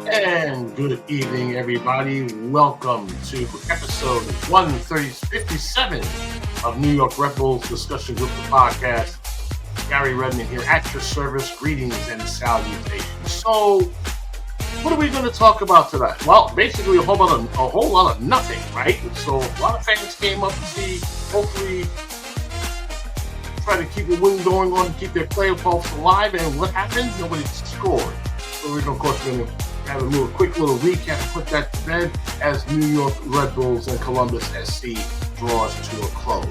And good evening, everybody. Welcome to episode 157 of New York Red Bulls Discussion Group, the podcast. Gary Redman here at your service. Greetings and salutations. So, what are we going to talk about today? Well, basically a whole lot of nothing, right? So, a lot of fans came up to see, hopefully, try to keep the win going on, keep their playoff hopes alive. And what happened? Nobody scored. So, we're going to have a quick little recap and put that to bed as New York Red Bulls and Columbus SC draws to a close.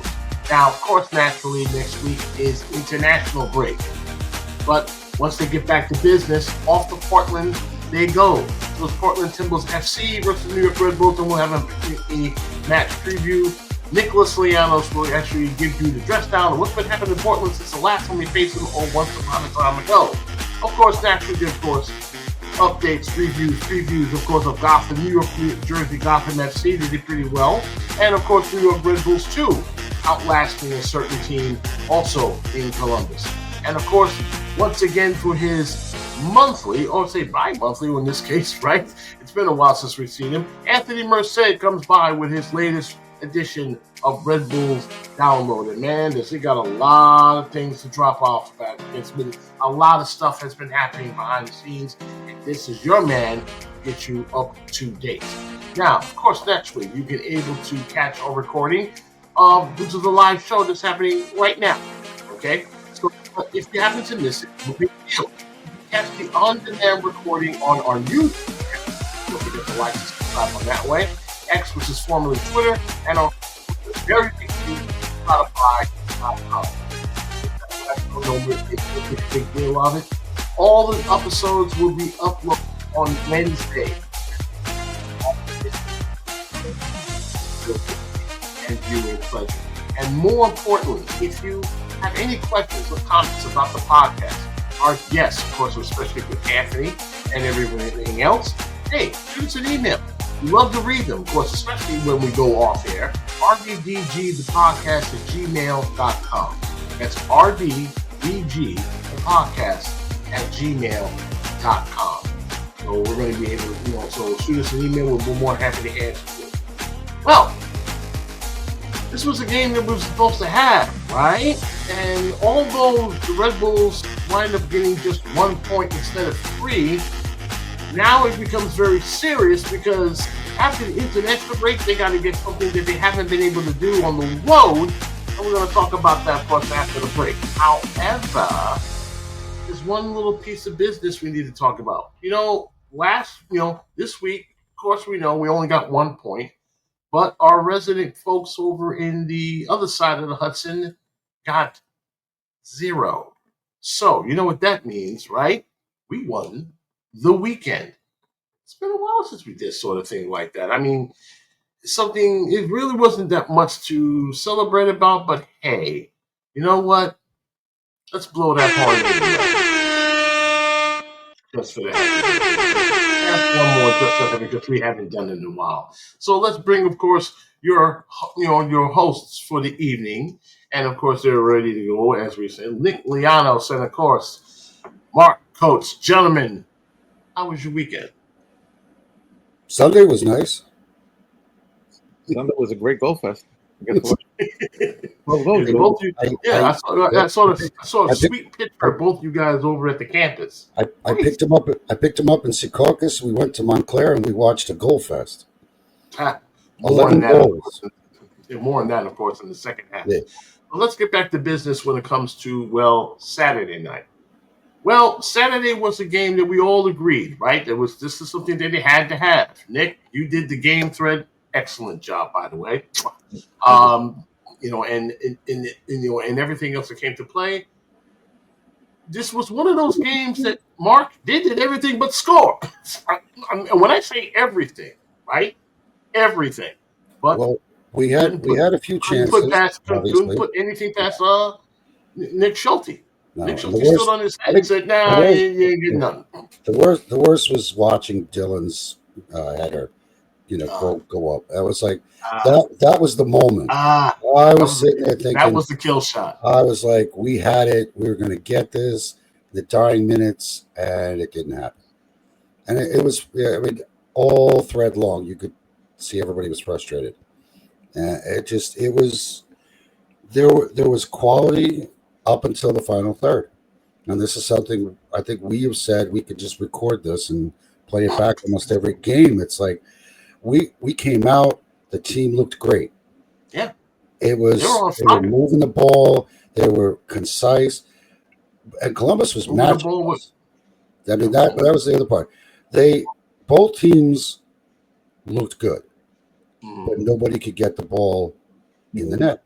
Now, of course, naturally, next week is international break. But once they get back to business, off to Portland they go. So it's Portland Timbers FC versus New York Red Bulls, and we'll have a match preview. Nicholas Lianos will actually give you the dress down of what's been happening in Portland since the last time we faced them once upon a time ago. Of course, naturally, updates, previews, of course, of Gotham, New York, New Jersey, Gotham FC. They did pretty well. And, of course, New York Red Bulls, too, outlasting a certain team also in Columbus. And, of course, once again for his monthly, or say bi-monthly in this case, right? It's been a while since we've seen him. Anthony Merced comes by with his latest edition of Red Bulls Downloaded. Man, he got a lot of things to drop off back. It's been a lot of stuff has been happening behind the scenes, and this is your man to get you up to date. Now, of course, next week you can able to catch our recording which is a live show that's happening right now. Okay, so if you happen to miss it, you can catch the on-demand recording on our YouTube. Don't forget to like and subscribe on that way. X, which is formerly Twitter, and on very big Spotify. I don't know if it's a big deal of it. All the episodes will be uploaded on Wednesday. And viewing pleasure. And more importantly, if you have any questions or comments about the podcast, our guests, of course, especially with Anthony and everything else, hey, shoot us an email. We love to read them, of course, especially when we go off air. NYRBDG, the podcast at gmail.com. That's NYRBDG, the podcast at gmail.com. So we're going to be able to, so shoot us an email. We'll be more happy to answer it. Well, this was a game that we were supposed to have, right? And although the Red Bulls wind up getting just 1 point instead of 3, now it becomes very serious because after the international break, they got to get something that they haven't been able to do on the road. And we're going to talk about that plus after the break. However, there's one little piece of business we need to talk about. This week, of course, we know we only got 1 point, but our resident folks over in the other side of the Hudson got 0. So, you know what that means, right? We won the weekend. It's been a while since we did sort of thing like that. I mean, it really wasn't that much to celebrate about, but hey, you know what? Let's blow that horn just for that. That's one more just so that because we haven't done it in a while. So let's bring, of course, your hosts for the evening, and of course they're ready to go, as we said, Nick Lianos, and of course Mark Coates. Gentlemen, how was your weekend? Sunday was nice. Sunday was a great goal fest. I saw a sweet picture of both you guys over at the campus. I picked him up. I picked him up in Secaucus. We went to Montclair and we watched a goal fest. More on that, of course, in the second half. Yeah. But let's get back to business when it comes to Saturday night. Well, Saturday was a game that we all agreed, right? This is something that they had to have. Nick, you did the game thread. Excellent job, by the way. And everything else that came to play. This was one of those games that Mark did everything but score. And when I say everything, right? Everything. But we had a few chances. Couldn't put anything past Nick Schulte. No, Nick Schulte stood on his head and said, "Nah, you ain't getting nothing." The worst was watching Dylan's header, go up. I was like, that was the moment. I was sitting there thinking that was the kill shot. I was like, we had it. We were going to get this. The dying minutes, and it didn't happen. And it was, yeah, I mean, all thread long, you could see everybody was frustrated. And it was, there was quality up until the final third. And this is something I think we have said we could just record this and play it back almost every game. It's like we came out, the team looked great. Yeah. They were moving the ball, they were concise, and Columbus was matching us. I mean that was the other part. Both teams looked good, but nobody could get the ball in the net.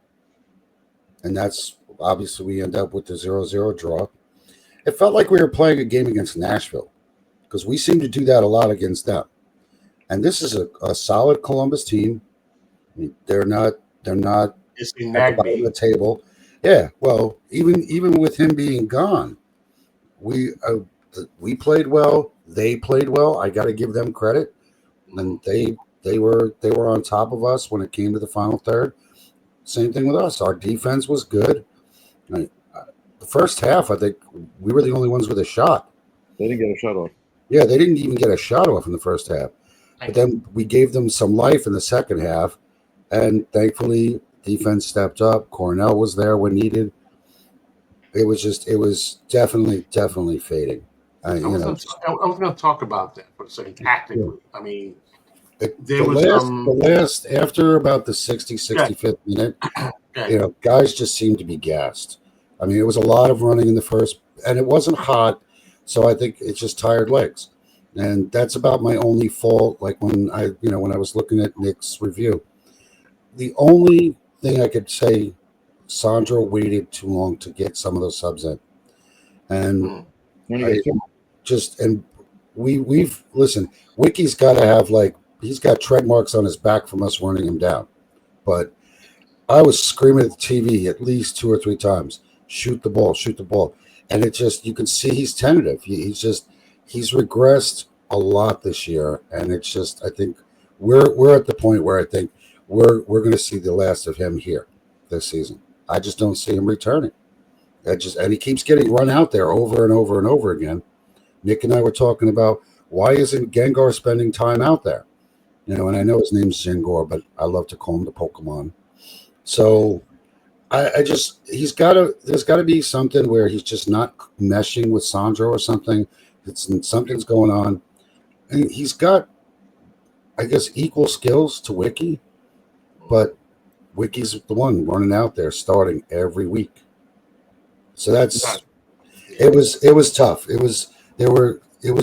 And that's obviously we end up with the 0-0 draw. It felt like we were playing a game against Nashville because we seem to do that a lot against them. And this is a solid Columbus team. I mean, they're not at the bottom of the table. Yeah, well, even with him being gone, we played well. They played well. I got to give them credit, and they were on top of us when it came to the final third. Same thing with us. Our defense was good. The first half, I think we were the only ones with a shot. They didn't get a shot off. Yeah, they didn't even get a shot off in the first half. But then we gave them some life in the second half, and thankfully defense stepped up. Cornell was there when needed. It was definitely fading. I was going to talk about that for a second tactically. Yeah. I mean, the last after about the 65th minute, guys just seemed to be gassed. I mean, it was a lot of running in the first, and it wasn't hot, so I think it's just tired legs. And that's about my only fault. Like when I was looking at Nick's review, the only thing I could say, Sandro waited too long to get some of those subs in, and we've listen. Wiki's got to have he's got tread marks on his back from us running him down, but I was screaming at the TV at least 2 or 3 times, shoot the ball, and it just you can see he's tentative. He's regressed a lot this year, and it's just I think we're at the point where I think we're going to see the last of him here this season. I just don't see him returning. And he keeps getting run out there over and over and over again. Nick and I were talking about why isn't Gengar spending time out there? And I know his name's Zengor, but I love to call him the Pokemon. So there's got to be something where he's just not meshing with Sandro or something. Something's going on. And he's got, I guess, equal skills to Wiki, but Wiki's the one running out there starting every week. So it was tough. It was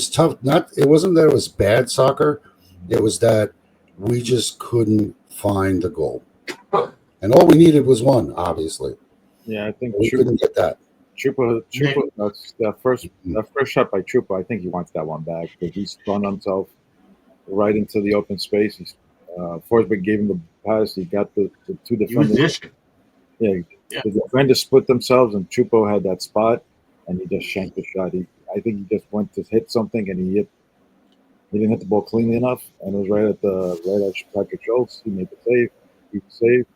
tough. It wasn't that it was bad soccer. It was that we just couldn't find the goal. And all we needed was one, obviously. Yeah, I think we couldn't get that. Chupa, that first shot by Chupa, I think he wants that one back because he spun himself right into the open space. Forsberg gave him the pass. He got the 2 defenders. The defenders split themselves, and Chupo had that spot, and he just shanked the shot. I think he just went to hit something, and he didn't hit the ball cleanly enough, and it was right at Patrick Schultz. He made the save. He saved.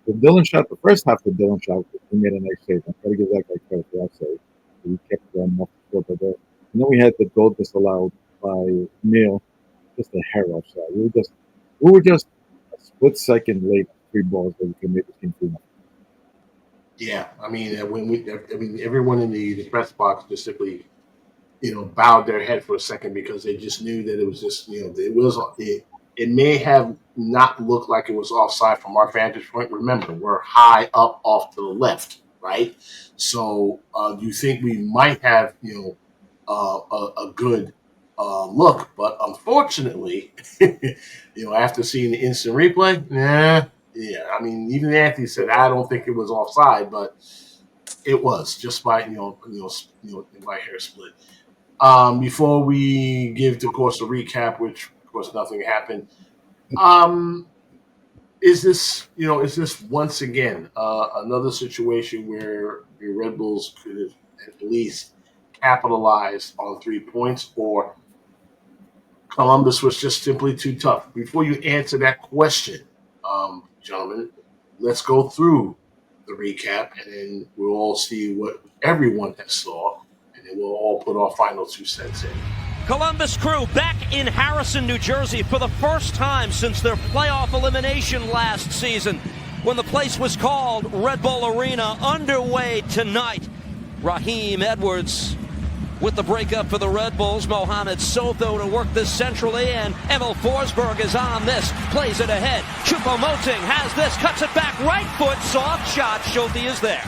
The Dylan shot, the first half of the Dylan shot, he made a nice save. I'm trying to give that guy credit for that save. He kept them off the field. And then we had the goal disallowed by Neil, just a hair offside. We were just a split second late 3 balls that we could make the team 3-0. Yeah, I mean, everyone in the press box just simply, bowed their head for a second because they just knew that it was just, it may have not looked like it was offside from our vantage point. Remember, we're high up off to the left, right? So you think we might have, a good look, but unfortunately, after seeing the instant replay, I mean, even Anthony said I don't think it was offside, but it was just by by hair split. Before we give, of course, a recap, which of course nothing happened. Is this once again another situation where the Red Bulls could have at least capitalized on 3 points, or Columbus was just simply too tough? Before you answer that question, gentlemen, let's go through the recap, and then we'll all see what everyone has saw, and then we'll all put our final 2 cents in. Columbus Crew back in Harrison, New Jersey for the first time since their playoff elimination last season when the place was called Red Bull Arena. Underway tonight. Raheem Edwards with the breakup for the Red Bulls. Mohamed Soto to work this centrally, and Emil Forsberg is on this. Plays it ahead. Choupo-Moting has this, cuts it back, right foot, soft shot. Schulte is there.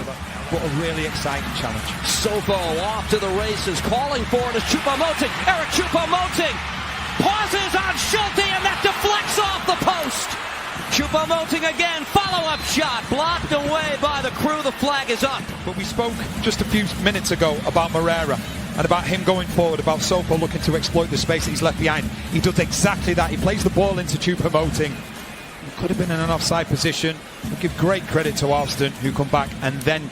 What a really exciting challenge. Soto off to the races, calling for it is Choupo-Moting. Eric Choupo-Moting pauses on Schulte, and that deflects off the post. Choupo-Moting again, follow-up shot, blocked away by the Crew. The flag is up. But we spoke just a few minutes ago about Moreira and about him going forward, about Soto looking to exploit the space that he's left behind. He does exactly that. He plays the ball into Choupo-Moting. He could have been in an offside position. We give great credit to Alston, who come back, and then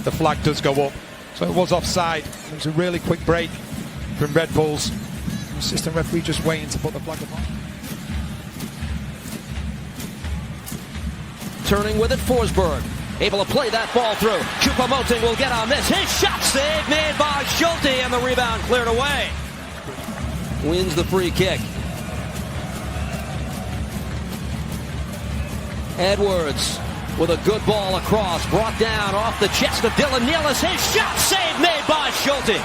the flag does go up. So it was offside. It was a really quick break from Red Bulls. The assistant referee just waiting to put the flag up. Turning with it, Forsberg. Able to play that ball through. Choupo-Moting will get on this. His shot save made by Schulte, and the rebound cleared away. Wins the free kick. Edwards with a good ball across. Brought down off the chest of Dylan Nealis. His shot save made by Schulte.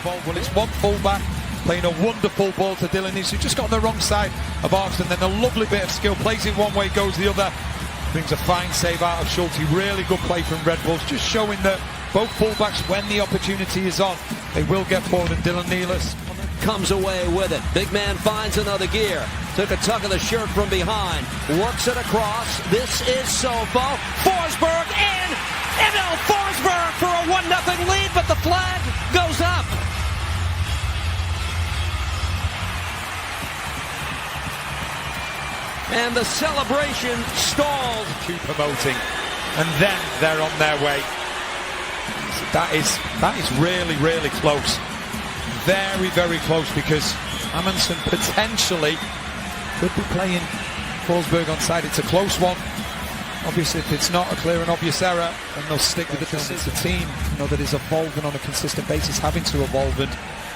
Well, it's one fullback playing a wonderful ball to Dylan Nealis, who just got on the wrong side of Austin. Then a lovely bit of skill. Plays it one way, goes the other. Brings a fine save out of Schulte. Really good play from Red Bulls, just showing that both fullbacks, when the opportunity is on, they will get forward. And Dylan Nealis comes away with it. Big man finds another gear. Took a tug of the shirt from behind. Works it across. This is Soto. Forsberg in. Emil Forsberg for a 1-0 lead, but the flag goes up. And the celebration stalled. Choupo-Moting, and then they're on their way. So that is really, really close. Very, very close, because Amundsen potentially could be playing Forsberg onside. It's a close one. Obviously, if it's not a clear and obvious error, then they'll stick with it. It's a team, that is evolving on a consistent basis, having to evolve, and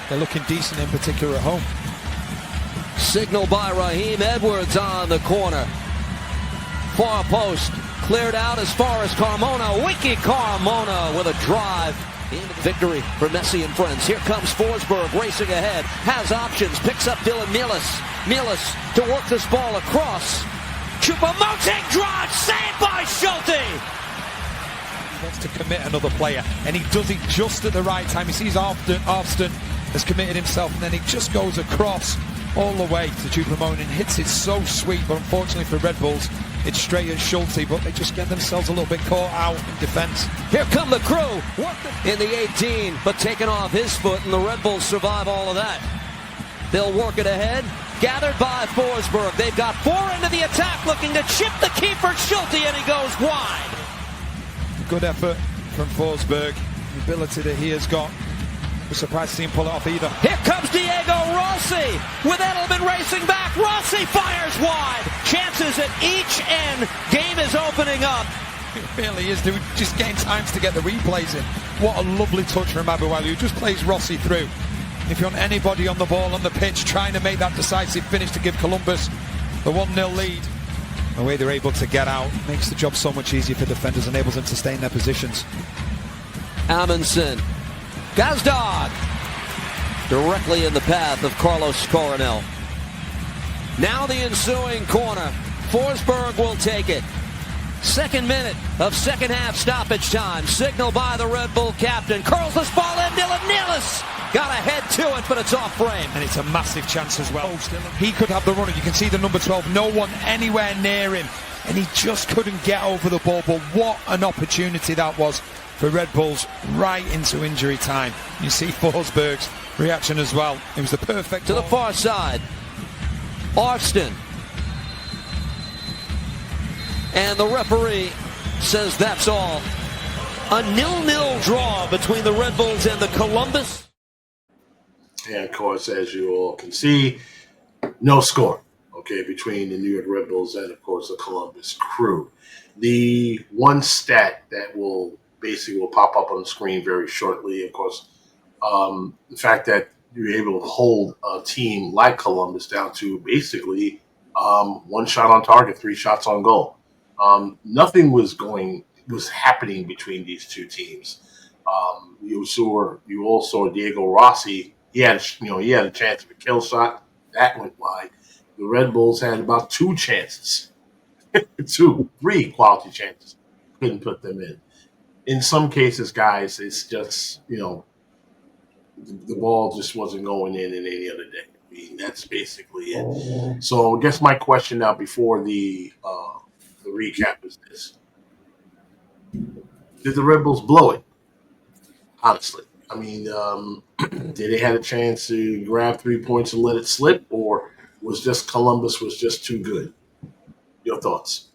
they're looking decent, in particular at home. Signal by Raheem Edwards on the corner. Far post cleared out as far as Carmona. Wiki Carmona with a drive. Victory for Messi and friends. Here comes Forsberg racing ahead. Has options. Picks up Dylan Nealis. Nealis to work this ball across. Choupo-Moting drive. Saved by Schulte. He wants to commit another player, and he does it just at the right time. He sees Austin has committed himself, and then he just goes across all the way to Choupo-Moting and hits it so sweet. But unfortunately for Red Bulls, it's straight at Schulte, but they just get themselves a little bit caught out in defense. Here come the Crew in the 18, but taken off his foot, and the Red Bulls survive all of that. They'll work it ahead. Gathered by Forsberg. They've got 4 into the attack, looking to chip the keeper Schulte, and he goes wide. Good effort from Forsberg. The ability that he has got. We're surprised to see him pull it off either. Here comes Diego Rossi with Edelman racing back. Rossi fires wide. Chances at each end. Game is opening up. It really is. They're just getting times to get the replays in. What a lovely touch from Abuwali, who just plays Rossi through. If you want anybody on the ball on the pitch trying to make that decisive finish to give Columbus the 1-0 lead, the way they're able to get out makes the job so much easier for defenders, enables them to stay in their positions. Amundsen. Gazdag directly in the path of Carlos Coronel. Now the ensuing corner. Forsberg will take it. Second minute of second half stoppage time. Signal by the Red Bull captain. Curls this ball in. Dylan Nealis got a head to it, but it's off frame. And it's a massive chance as well. He could have the runner. You can see the number 12. No one anywhere near him. And he just couldn't get over the ball. But what an opportunity that was for Red Bulls right into injury time. You see Forsberg's reaction as well. It was the perfect to ball. The far side. Austin. And the referee says that's all. A 0-0 draw between the Red Bulls and the Columbus. And of course, as you all can see, no score, between the New York Red Bulls and, of course, the Columbus Crew. The one stat that will pop up on the screen very shortly, of course, the fact that, you're able to hold a team like Columbus down to basically one shot on target, 3 shots on goal. Nothing was happening between these two teams. You all saw Diego Rossi. He had a chance of a kill shot that went wide. The Red Bulls had about 2 chances, 3 quality chances, couldn't put them in. In some cases, guys, it's just the ball just wasn't going in any other day. I mean, that's basically it. So I guess my question now before the recap is this: did the Red Bulls blow it? Honestly, I mean, did they have a chance to grab 3 points and let it slip, or was just Columbus was just too good? Your thoughts?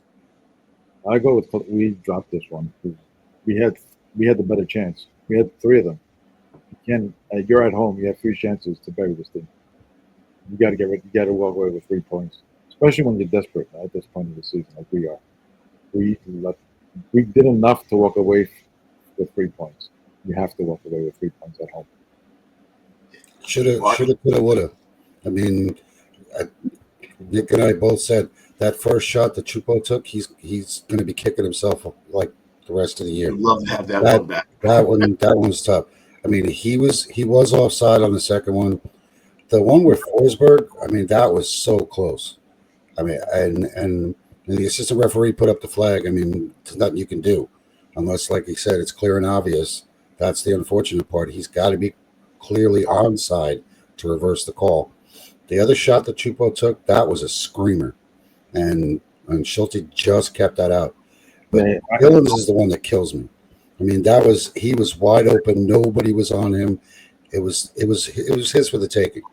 I go with we dropped this one. We had the better chance. We had 3 of them. You're at home. You have 3 chances to bury this thing. You got to get. You got to walk away with 3 points, especially when you're desperate at this point of the season, like we are. We did enough to walk away with 3 points. You have to walk away with 3 points at home. Shoulda, coulda, woulda. I mean, Nick and I both said that first shot that Chupo took, he's going to be kicking himself like the rest of the year. I'd love to have that one back. That one was tough. I mean, he was offside on the second one. The one with Forsberg, I mean, that was so close. I mean, and the assistant referee put up the flag. I mean, there's nothing you can do unless, like he said, it's clear and obvious. That's the unfortunate part. He's got to be clearly onside to reverse the call. The other shot that Chupo took, that was a screamer, and Schulte just kept that out. But Billings is the one that kills me. I mean, he was wide open. Nobody was on him. It was his for the taking,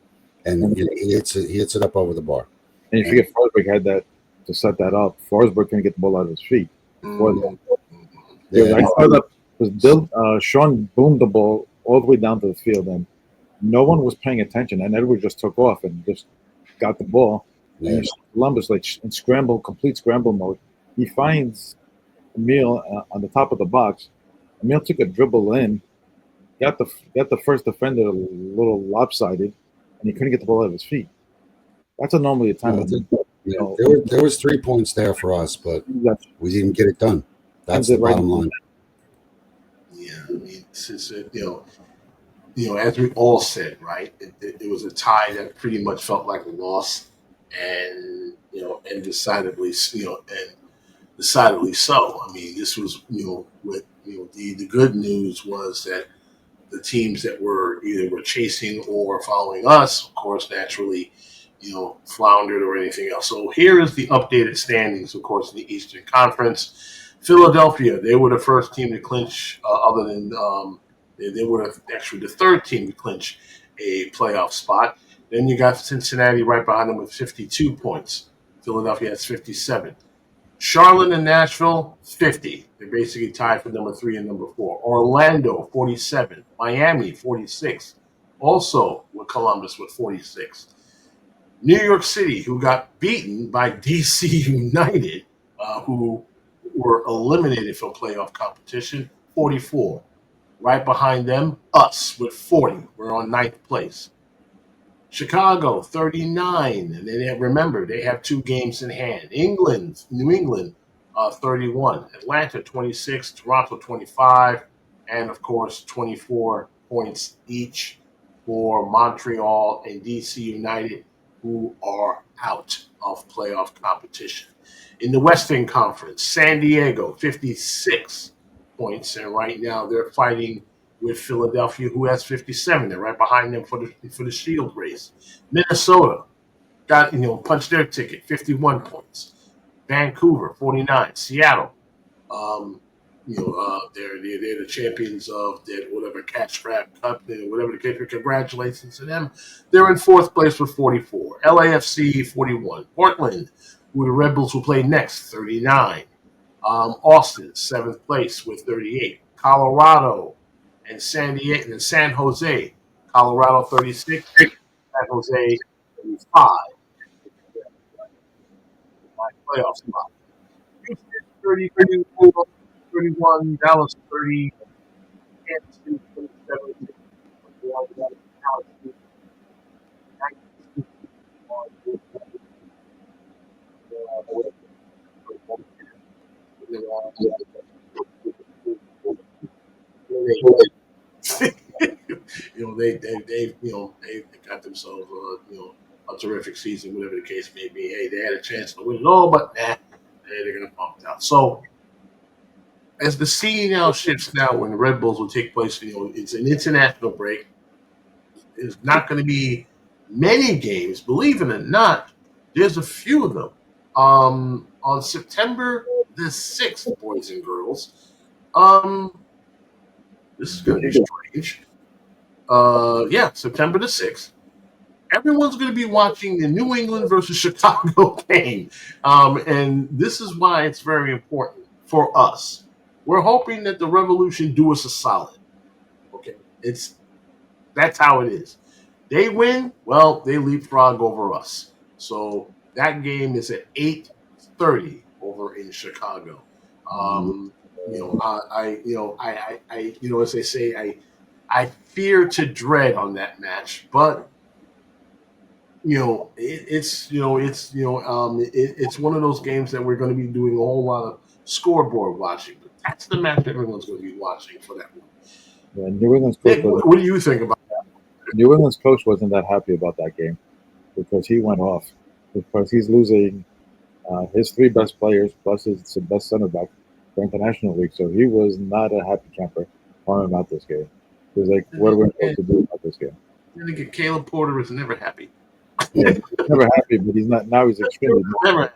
and he hits it up over the bar. And you forget Forsberg had that to set that up. Forsberg couldn't get the ball out of his feet. I saw that Sean boomed the ball all the way down to the field, and no one was paying attention. And Edwards just took off and just got the ball. Yeah. And Columbus, like in complete scramble mode, he finds Emil on the top of the box. Emil took a dribble in, got the first defender a little lopsided, and he couldn't get the ball out of his feet. That's normally a time. There was 3 points there for us, but we didn't get it done. That's the bottom line. Yeah, I mean, it's as we all said, right? It was a tie that pretty much felt like a loss, and decidedly so. I mean, this was the good news was that the teams that were chasing or following us, of course, naturally, floundered or anything else. So here is the updated standings, of course, in the Eastern Conference. Philadelphia, they were the first team to clinch, other than they were actually the third team to clinch a playoff spot. Then you got Cincinnati right behind them with 52 points. Philadelphia has 57. Charlotte and Nashville, 50. They're basically tied for number 3 and number 4. Orlando, 47. Miami, 46. Also with Columbus with 46. New York City, who got beaten by DC United, who were eliminated from playoff competition, 44. Right behind them, us with 40. We're on 9th place. Chicago, 39. And then they have 2 games in hand. New England, 31. Atlanta, 26. Toronto, 25. And, of course, 24 points each for Montreal and DC United, who are out of playoff competition. In the Western Conference, San Diego, 56 points. And right now they're fighting with Philadelphia, who has 57. They're right behind them for the Shield race. Minnesota got punched their ticket, 51 points. Vancouver, 49. Seattle, they're the champions of that whatever Cash Grab Cup, whatever the case. Congratulations to them. They're in 4th place with 44. LAFC, 41. Portland, who the Red Bulls will play next, 39. Austin, 7th place with 38. Colorado and San Jose. Colorado, 36. San Jose, 35. Playoff spot. Houston, 30, 31. Dallas, 30. Kansas City, 27. they got themselves a terrific season, whatever the case may be. Hey, they had a chance to win it all, but they're going to bump it out. So as the scene now shifts now when the Red Bulls will take place, it's an international break. There's not going to be many games, believe it or not. There's a few of them. On September the 6th, boys and girls. This is going to be strange. September the 6th. Everyone's going to be watching the New England versus Chicago game. And this is why it's very important for us. We're hoping that the Revolution do us a solid. Okay. That's how it is. They win, well, they leapfrog over us. So that game is at 8:30 over in Chicago. As they say, I fear to dread on that match, but it's one of those games that we're going to be doing a whole lot of scoreboard watching. But that's the match everyone's going to be watching for that one. Yeah, New England's coach. Nick, what do you think about that? New England's coach wasn't that happy about that game because he went off because he's losing his three best players plus his best center back for International League. So he was not a happy camper about this game. He was like, "What are we supposed to do about this game?" Then again, Caleb Porter is never happy. Yeah, he's never happy, but he's not now. He's extremely never.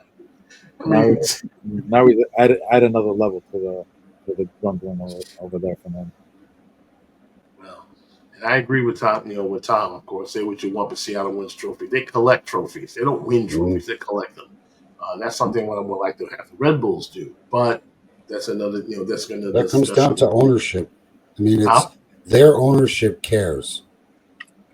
Now he's at another level to the grumbling over there from him. Well, and I agree with Tom. With Tom, of course, say what you want, but Seattle wins trophies. They collect trophies. They don't win trophies. They collect them. That's something what I would like to have the Red Bulls do. But that's another. That's going to. That comes down to ownership. I mean, it's their ownership cares.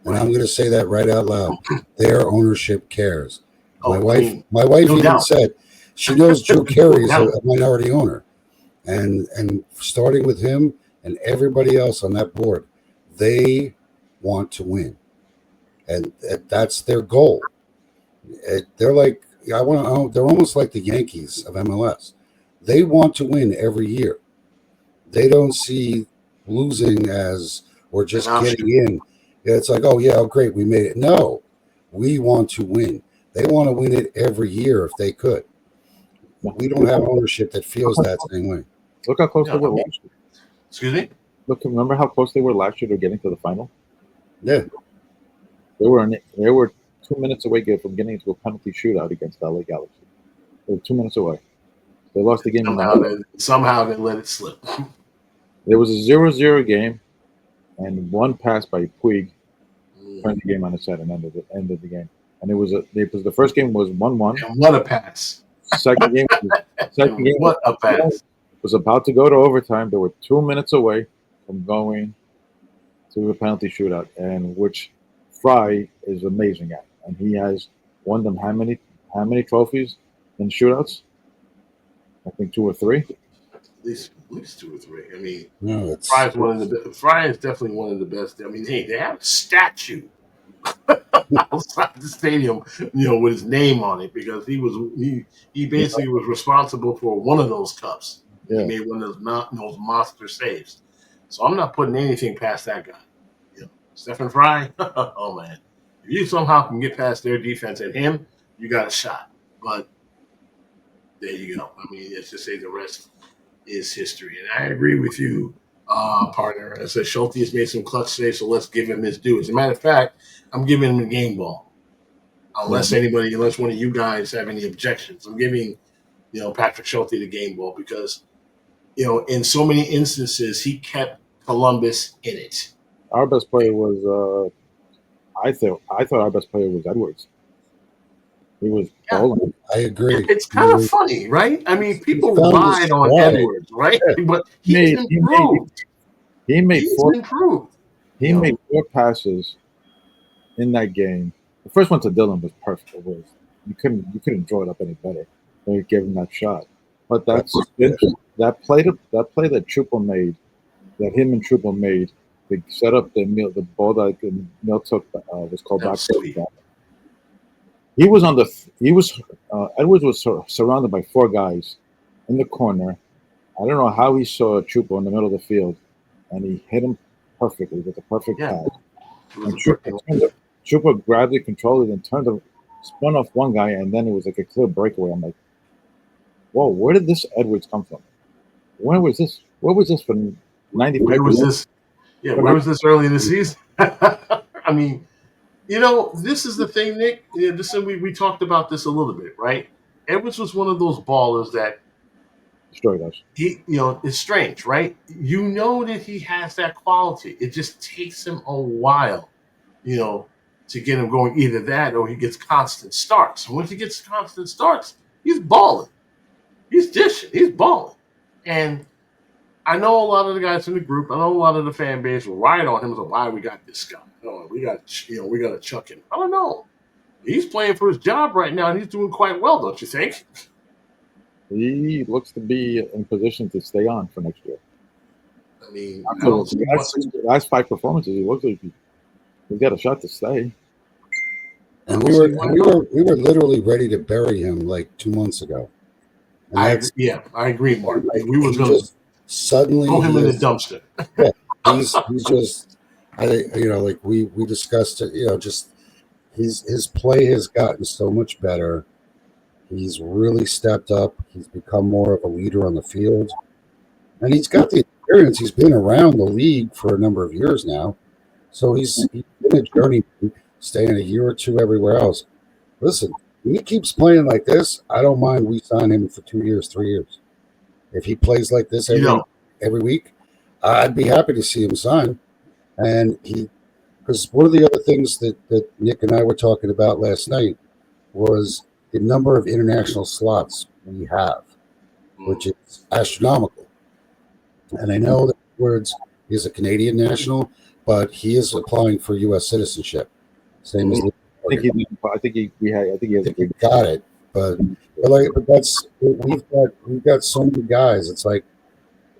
And I'm going to say that right out loud. Their ownership cares. My wife even said she knows Joe Carey is a minority owner, and starting with him and everybody else on that board, they want to win, and that's their goal. They're like they're almost like the Yankees of MLS. They want to win every year. They don't see losing as or just getting in. It's like, oh, great, we made it. No, we want to win. They want to win it every year if they could. We don't have ownership that feels that same way. Look how close they were last year. Excuse me? Remember how close they were last year to getting to the final? Yeah. They were 2 minutes away from getting into a penalty shootout against LA Galaxy. They were 2 minutes away. They lost the game. Somehow they let it slip. There was a 0-0 game. And one pass by Puig turned the game on its head and ended the game. And it was the first game was 1-1. And what a pass! Second game what a pass! Was about to go to overtime. They were 2 minutes away from going to a penalty shootout, and which Fry is amazing at. And he has won them how many trophies in shootouts? I think 2 or 3. At least 2 or 3. I mean, no, Fry is definitely one of the best. I mean, hey, they have a statue outside the stadium, with his name on it because he basically was responsible for one of those cups. Yeah. He made one of those monster saves. So I'm not putting anything past that guy. Stephen Fry, oh man, if you somehow can get past their defense and him, you got a shot. But there you go. I mean, let's just say the rest is history. And I agree with you, partner. I said Schulte has made some clutch saves, so let's give him his due. As a matter of fact, I'm giving him the game ball. Unless one of you guys have any objections. I'm giving, Patrick Schulte the game ball because, in so many instances, he kept Columbus in it. Our best player was, I thought our best player was Edwards. He was bowling. I agree. It's kind of funny, right? I mean, people lied on Edwards, right? Yeah. But he's improved. He made 4 passes in that game. The first one to Dylan was perfect. You couldn't draw it up any better. They gave him that shot. But that play that Trooper made, that him and Trooper made, they set up the ball that Mill took was called back. Edwards was surrounded by 4 guys in the corner I don't know how he saw Chupa in the middle of the field, and he hit him perfectly with the perfect pass. And Chupa grabbed it, controlled it, and spun off one guy, and then it was like a clear breakaway. I'm like, whoa, where did this Edwards come from? Where was this? What was this for 90? Where was this? Yeah, where was this early in the season? I mean, this is the thing, Nick. We talked about this a little bit, right? Edwards was one of those ballers that destroyed us. It's strange, right? You know that he has that quality. It just takes him a while, to get him going. Either that or he gets constant starts. And once he gets constant starts, he's balling. He's dishing. He's balling. And I know a lot of the guys in the group, I know a lot of the fan base will ride on him. So why we got this guy? We got to chuck him. I don't know. He's playing for his job right now, and he's doing quite well, don't you think? He looks to be in position to stay on for next year. I mean, the last 5 performances, he looks like he's got a shot to stay. And we were literally ready to bury him like 2 months ago. I agree, Mark. We were going to suddenly throw him in the dumpster. Yeah, he's just, we discussed it. Just his play has gotten so much better. He's really stepped up. He's become more of a leader on the field, and he's got the experience. He's been around the league for a number of years now, so he's been a journeyman, staying a year or two everywhere else. Listen, if he keeps playing like this, I don't mind we sign him for 2 years, 3 years. If he plays like this every week, I'd be happy to see him sign. And because one of the other things that Nick and I were talking about last night was the number of international slots we have, which is astronomical. And I know that Edwards is a Canadian national, but he is applying for U.S. citizenship. Same as I think he has a good. Got it, but that's we've got so many guys. It's like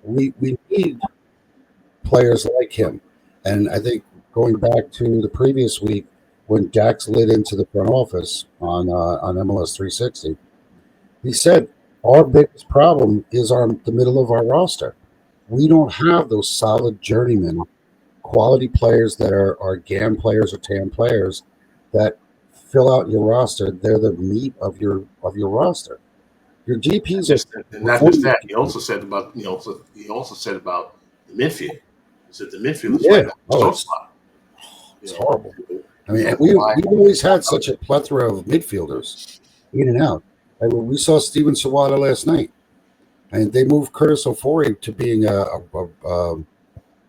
we need players like him, and I think going back to the previous week when Dax lit into the front office on MLS 360, he said our biggest problem is the middle of our roster. We don't have those solid journeyman quality players that are GAM players or TAM players that fill out your roster. They're the meat of your roster. Your GPs and not just that. He also said about the midfield. He said the midfield is like a spot. It's horrible. I mean, we've always had such a plethora of midfielders in and out. I mean, we saw Steven Sawada last night, and they moved Curtis Ofori to being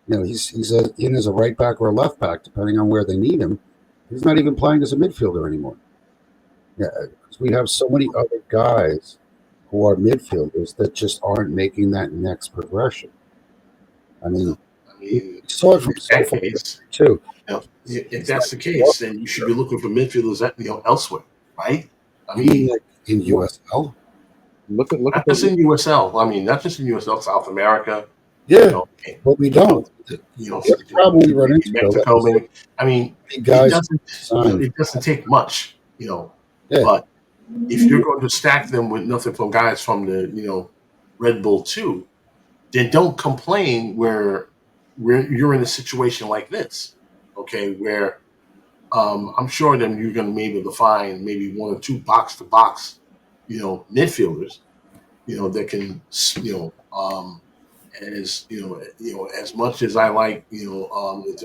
he's in as a right back or a left back, depending on where they need him. He's not even playing as a midfielder anymore. Yeah, because we have so many other guys who are midfielders that just aren't making that next progression. I mean, you saw it from too. If that's the case, then you should be looking for midfielders elsewhere, right? I mean, like in USL. Look not just in USL. I mean, not just in USL, South America. Yeah, but we don't. The problem we run into Mexico. I mean, it doesn't take much, Yeah. But if you're going to stack them with nothing from guys from the Red Bull 2, then don't complain where you're in a situation like this, okay? Where I'm sure then you're going to be able to find maybe 1 or 2 box to box, midfielders, that can, as much as I like, Daniel Element,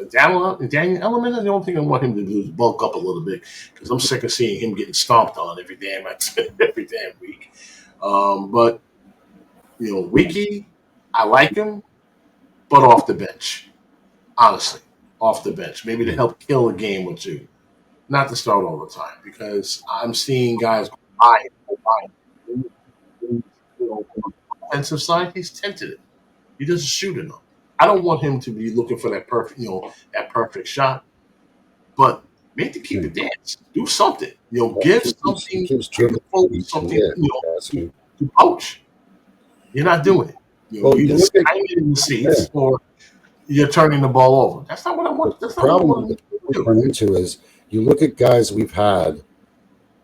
the only thing I want him to do is bulk up a little bit because I'm sick of seeing him getting stomped on every damn week. But Wiki, I like him, but off the bench, honestly, off the bench, maybe to help kill a game or two, not to start all the time because I'm seeing guys go by. Offensive side, he's tentative. He doesn't shoot enough. I don't want him to be looking for that perfect shot. But make the keeper dance. Do something. Give something. To coach. You're not doing it. You're just hanging in the seats, or you're turning the ball over. That's not what I want. That's the problem we run into is you look at guys we've had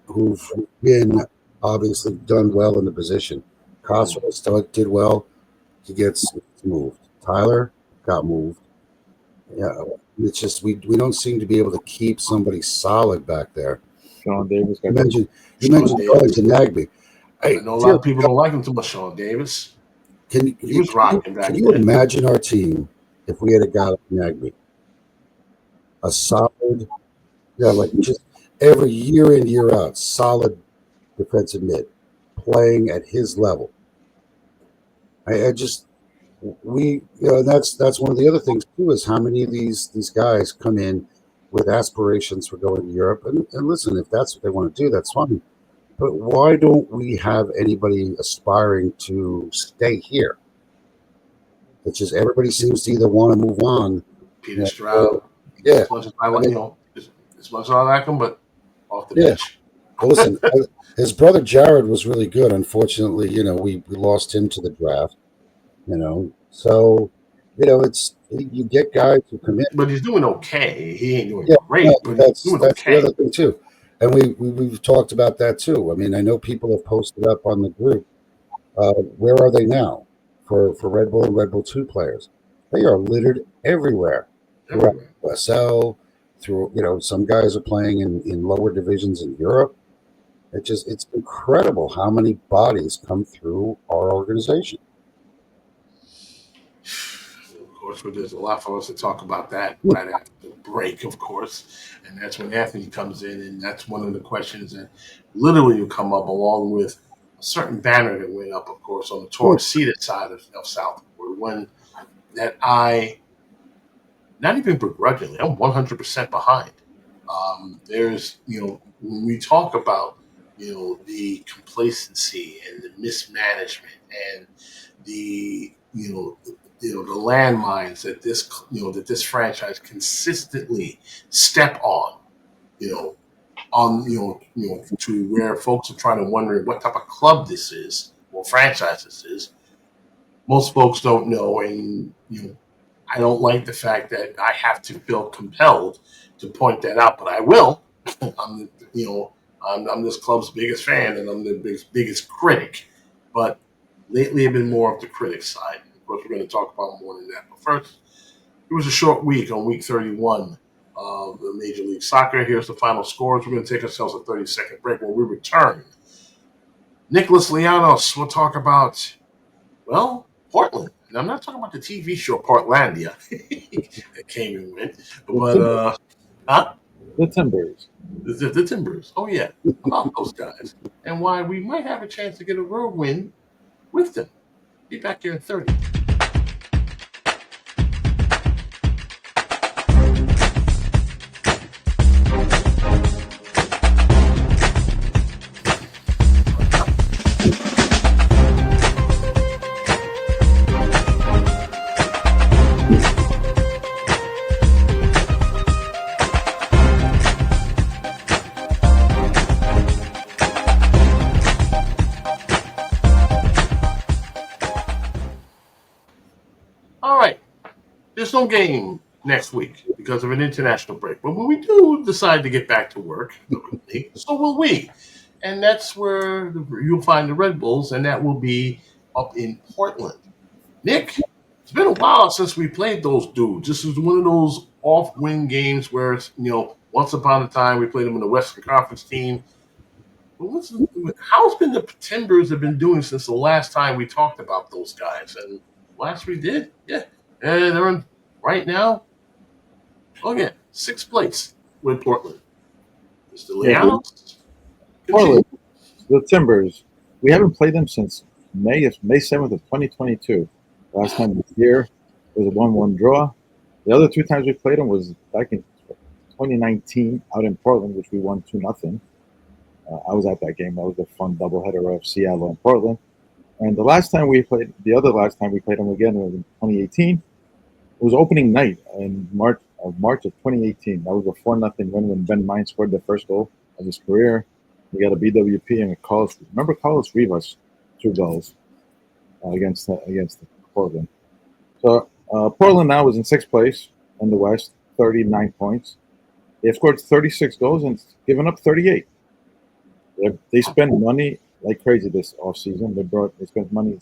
who've been obviously done well in the position. Cosmo did well. he gets moved. Tyler got moved. Yeah, it's just we don't seem to be able to keep somebody solid back there. Sean Davis. You mentioned Davis. Darlington Nagby. I know a lot of people don't like him too much, Sean Davis. He was rocking back Can you then. imagine our team if we had a guy like Nagby? A solid, like just every year in, year out, solid defensive mid, playing at his level. I just that's one of the other things too, is how many of these guys come in with aspirations for going to Europe. And listen, if that's what they want to do, that's fine. But why don't we have anybody aspiring to stay here? It's just everybody seems to either want to move on. Peter Stroud. Yeah. As much as I like, as much as I like him, but off the bench. Well, listen, his brother Jared was really good. Unfortunately, we lost him to the draft. So it's you get guys who come in, but he's doing okay. He ain't doing great, no, but that's he's doing that's okay. the other thing too. And we've talked about that too. I mean, I know people have posted up on the group. Where are they now for Red Bull and Red Bull 2 players? They are littered everywhere. Throughout USL, through some guys are playing in lower divisions in Europe. It's incredible how many bodies come through our organization. Of course, there's a lot for us to talk about that right after the break, of course. And that's when Anthony comes in, and that's one of the questions that literally will come up along with a certain banner that went up, of course, on the Torres-seated side of South, where one that I, not even begrudgingly, I'm 100% behind. There's, when we talk about, the complacency and the mismanagement and the, the landmines that this franchise consistently step on, to where folks are trying to wonder what type of club this is, or franchise this is. Most folks don't know, and I don't like the fact that I have to feel compelled to point that out, but I will. I'm this club's biggest fan, and I'm the biggest critic. But lately, I've been more of the critic side. Of course, we're going to talk about more than that. But first, it was a short week on week 31 of the Major League Soccer. Here's the final scores. We're going to take ourselves a 30-second break. When we return, Nicholas Lianos will talk about, Portland. And I'm not talking about the TV show Portlandia that came and went, but the Timbers. The Timbers. Oh yeah, about those guys, and why we might have a chance to get a road win with them. Be back here in 30. There's no game next week because of an international break. But when we do decide to get back to work, so will we. And that's where you'll find the Red Bulls, and that will be up in Portland. Nick, it's been a while since we played those dudes. This is one of those off-win games where, once upon a time we played them in the Western Conference team. But how's been the Timbers have been doing since the last time we talked about those guys? And last we did, and they're in right now. Again, 6th place with Portland. Mr. Lianos. Portland, the Timbers. We haven't played them since May 7th of 2022. Last time this year was a 1-1 draw. The other 2 times we played them was back in 2019 out in Portland, which we won 2-0. I was at that game. That was a fun doubleheader of Seattle and Portland. And the last time we played them again was in 2018. It was opening night in March of 2018. That was a 4-0 win when Ben Mine scored the first goal of his career. We got a BWP and a Carlos. Remember Carlos Rivas, 2 goals against Portland. So Portland now is in 6th place in the West, 39 points. They've scored 36 goals and given up 38. They spend money like crazy this offseason. They spent money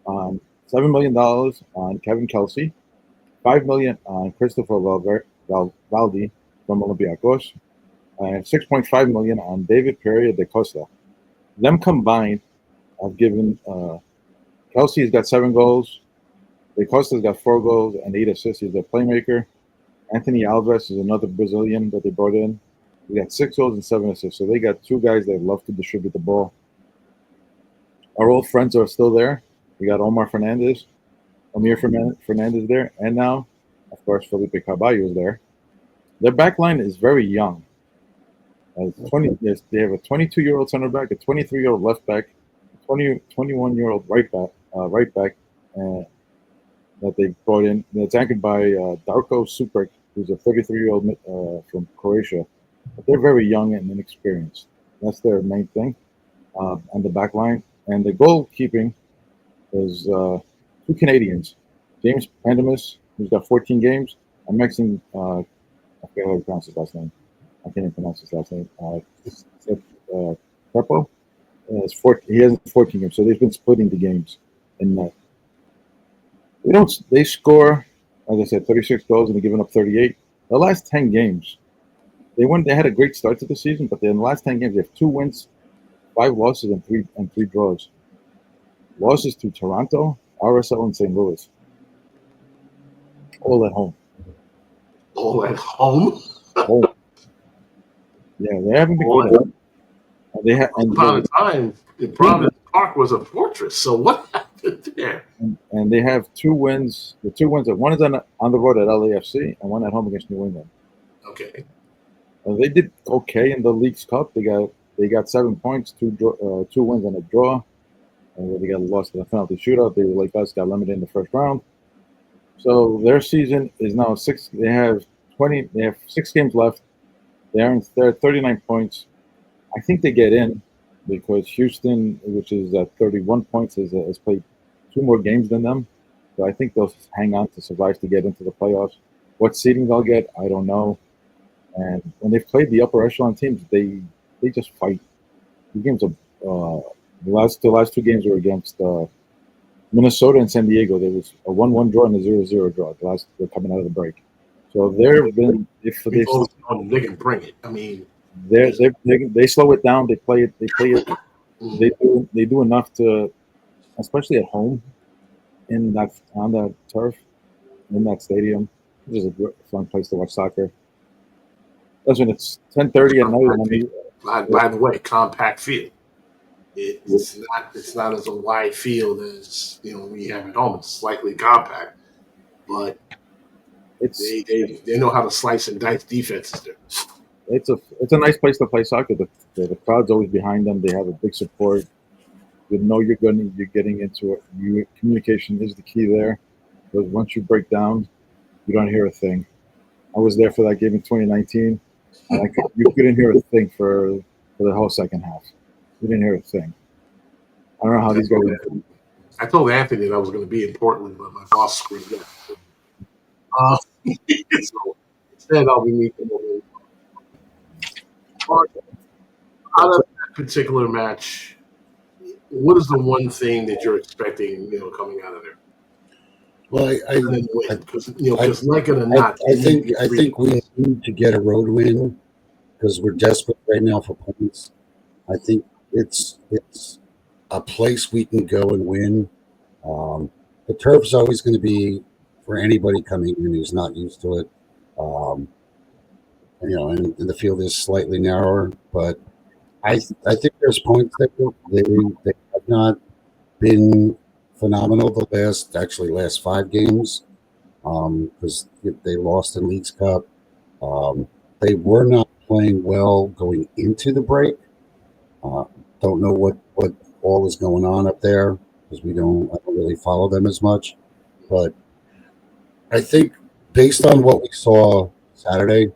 on $7 million on Kevin Kelsey, $5 million on Christopher Valdi from Olympiacos, and $6.5 million on David Pereira de Costa. Them combined have given Kelsey's got 7 goals, de Costa's got 4 goals and 8 assists. He's a playmaker. Anthony Alves is another Brazilian that they brought in. He got 6 goals and 7 assists. So they got 2 guys that love to distribute the ball. Our old friends are still there. We got Omir Fernandez there, and now, of course, Felipe Carvalho is there. Their back line is very young. They have a 22-year-old center back, a 23-year-old left back, a 21-year-old right back that they brought in. It's anchored by Darko Supric, who's a 33-year-old from Croatia. But they're very young and inexperienced. That's their main thing on the back line. And the goalkeeping is 2 Canadians. James Pandemis, who's got 14 games. I'm mixing, I forget how to pronounce his last name. I can't even pronounce his last name. Prepo. He has 14 games, so they've been splitting the games in net. They score, as I said, 36 goals and they're giving up 38. The last 10 games, they had a great start to the season, but in the last 10 games, they have 2 wins, 5 losses, and 3 draws. Losses to Toronto, RSL, and St. Louis. All at home. All at home? Home. Yeah, they haven't been good. They have, and upon a time, Providence Park was a fortress. So what happened there? And they have 2 wins. The 2 wins, one is on the road at LAFC and one at home against New England. Okay. They did okay in the League's Cup. They got 7 points, 2 wins and a draw. And they got lost in the penalty shootout. They were like us, got limited in the first round. So their season is now 6. They have 6 games left. They're at 39 points. I think they get in because Houston, which is at 31 points, has played 2 more games than them. So I think they'll hang on to survive to get into the playoffs. What seeding they'll get, I don't know. And when they've played the upper echelon teams, they just fight. The games are the last 2 games were against Minnesota and San Diego. There was a 1-1 draw and a 0-0 draw. They're coming out of the break. So they can bring it. I mean, they slow it down. They play it. They do enough to, especially at home, on that turf, in that stadium. This is a fun place to watch soccer. That's when it's 10:30 at night. By the way, compact field. It's not as a wide field as we have at home. It's slightly compact, but they know how to slice and dice defenses there. It's a nice place to play soccer. The crowd's always behind them. They have a big support. You know you're getting into it. Communication is the key there, because once you break down, you don't hear a thing. I was there for that game in 2019, and you couldn't hear a thing for the whole second half. You didn't hear a thing. I don't know how these guys. I told Anthony that I was going to be in Portland, but my boss screwed up. So instead, I'll be meeting over. Out of that particular match, what is the one thing that you're expecting, coming out of there? Well, because like it or not, I think we need to get a road win because we're desperate right now for points. I think it's a place we can go and win. The turf is always going to be for anybody coming in who's not used to it. And the field is slightly narrower, but I think there's points that they have not been phenomenal the last 5 games because they lost in League's Cup. They were not playing well going into the break. Don't know what all is going on up there because I don't really follow them as much. But I think based on what we saw Saturday,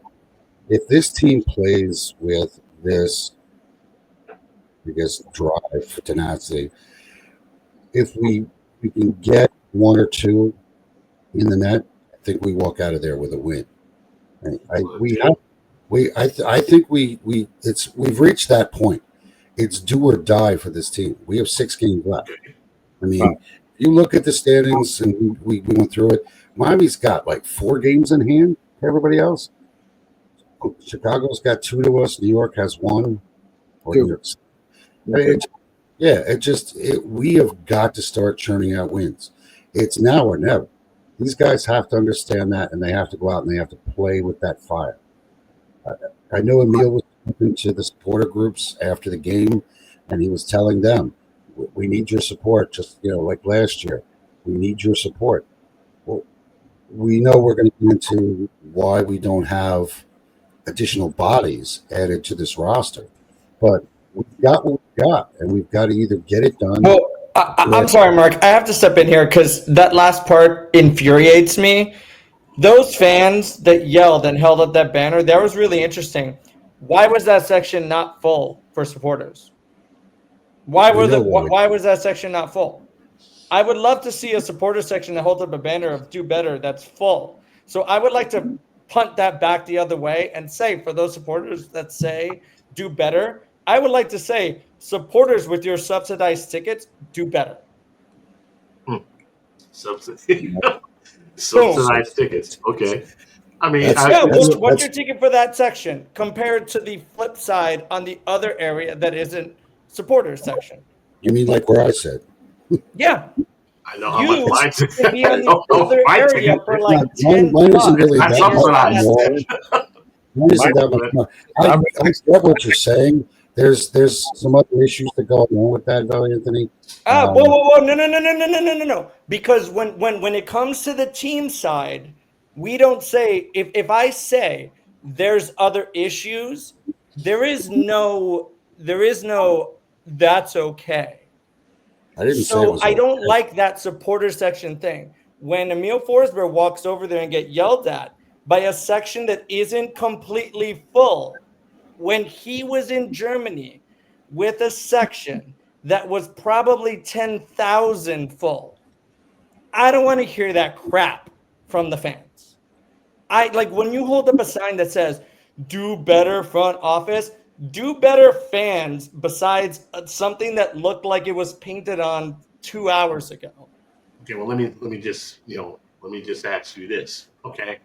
if this team plays with this, drive, tenacity, if we can get 1 or 2 in the net, I think we walk out of there with a win. I think we've reached that point. It's do or die for this team. We have 6 games left. I mean, You look at the standings, and we went through it. Miami's got like 4 games in hand to everybody else. Chicago's got 2 to us. New York has 1. Or New York. We have got to start churning out wins. It's now or never. These guys have to understand that, and they have to go out and they have to play with that fire. I know Emil was talking to the supporter groups after the game, and he was telling them, we need your support, just like last year. We need your support. Well, we know we're going to get into why we don't have additional bodies added to this roster, but we've got what we've got, and we've got to either get it done. Well, I'm sorry, Mark. I have to step in here because that last part infuriates me. Those fans that yelled and held up that banner, that was really interesting. Why was that section not full for supporters? Why was that section not full? I would love to see a supporter section that holds up a banner of "Do Better" that's full. So I would like to punt that back the other way and say, for those supporters that say "Do Better," I would like to say, supporters with your subsidized tickets, do better. Subsidized tickets. Okay. I mean, what's your ticket for that section compared to the flip side on the other area that isn't supporters section? You mean like where I said? Yeah. I know how much mine could be on the other area for like mine isn't really that much more. Mine isn't that much more. I get what you're saying. There's some other issues that go along with that, though, Anthony. Whoa, no. Because when it comes to the team side, we don't say, if I say there's other issues, there is no that's okay. I didn't say it was okay. I don't like that supporter section thing. When Emil Forsberg walks over there and get yelled at by a section that isn't completely full, when he was in Germany with a section that was probably 10,000 full, I don't want to hear that crap from the fans. I like when you hold up a sign that says, "Do better front office," do better fans, besides something that looked like it was painted on 2 hours ago. Okay, well, let me just ask you this, okay?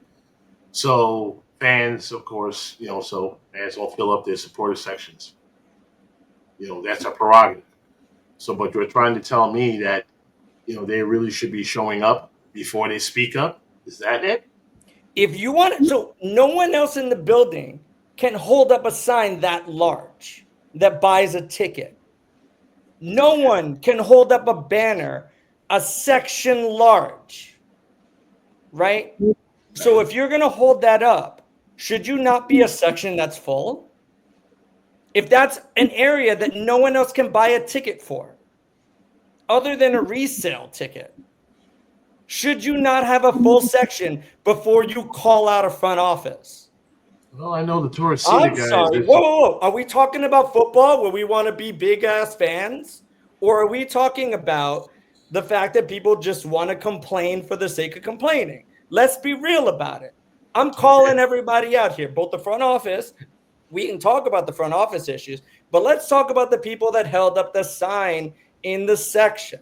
So fans, of course, so fans will fill up their supporter sections. That's a prerogative. So, but you're trying to tell me that, they really should be showing up before they speak up? Is that it? If you want, so no one else in the building can hold up a sign that large that buys a ticket. No one can hold up a banner, a section large, right? So if you're going to hold that up, should you not be a section that's full? If that's an area that no one else can buy a ticket for, other than a resale ticket, should you not have a full section before you call out a front office? Well, I know the tourist I'm sorry. Whoa. Are we talking about football where we want to be big-ass fans? Or are we talking about the fact that people just want to complain for the sake of complaining? Let's be real about it. I'm calling everybody out here, both the front office. We can talk about the front office issues, but let's talk about the people that held up the sign in the section.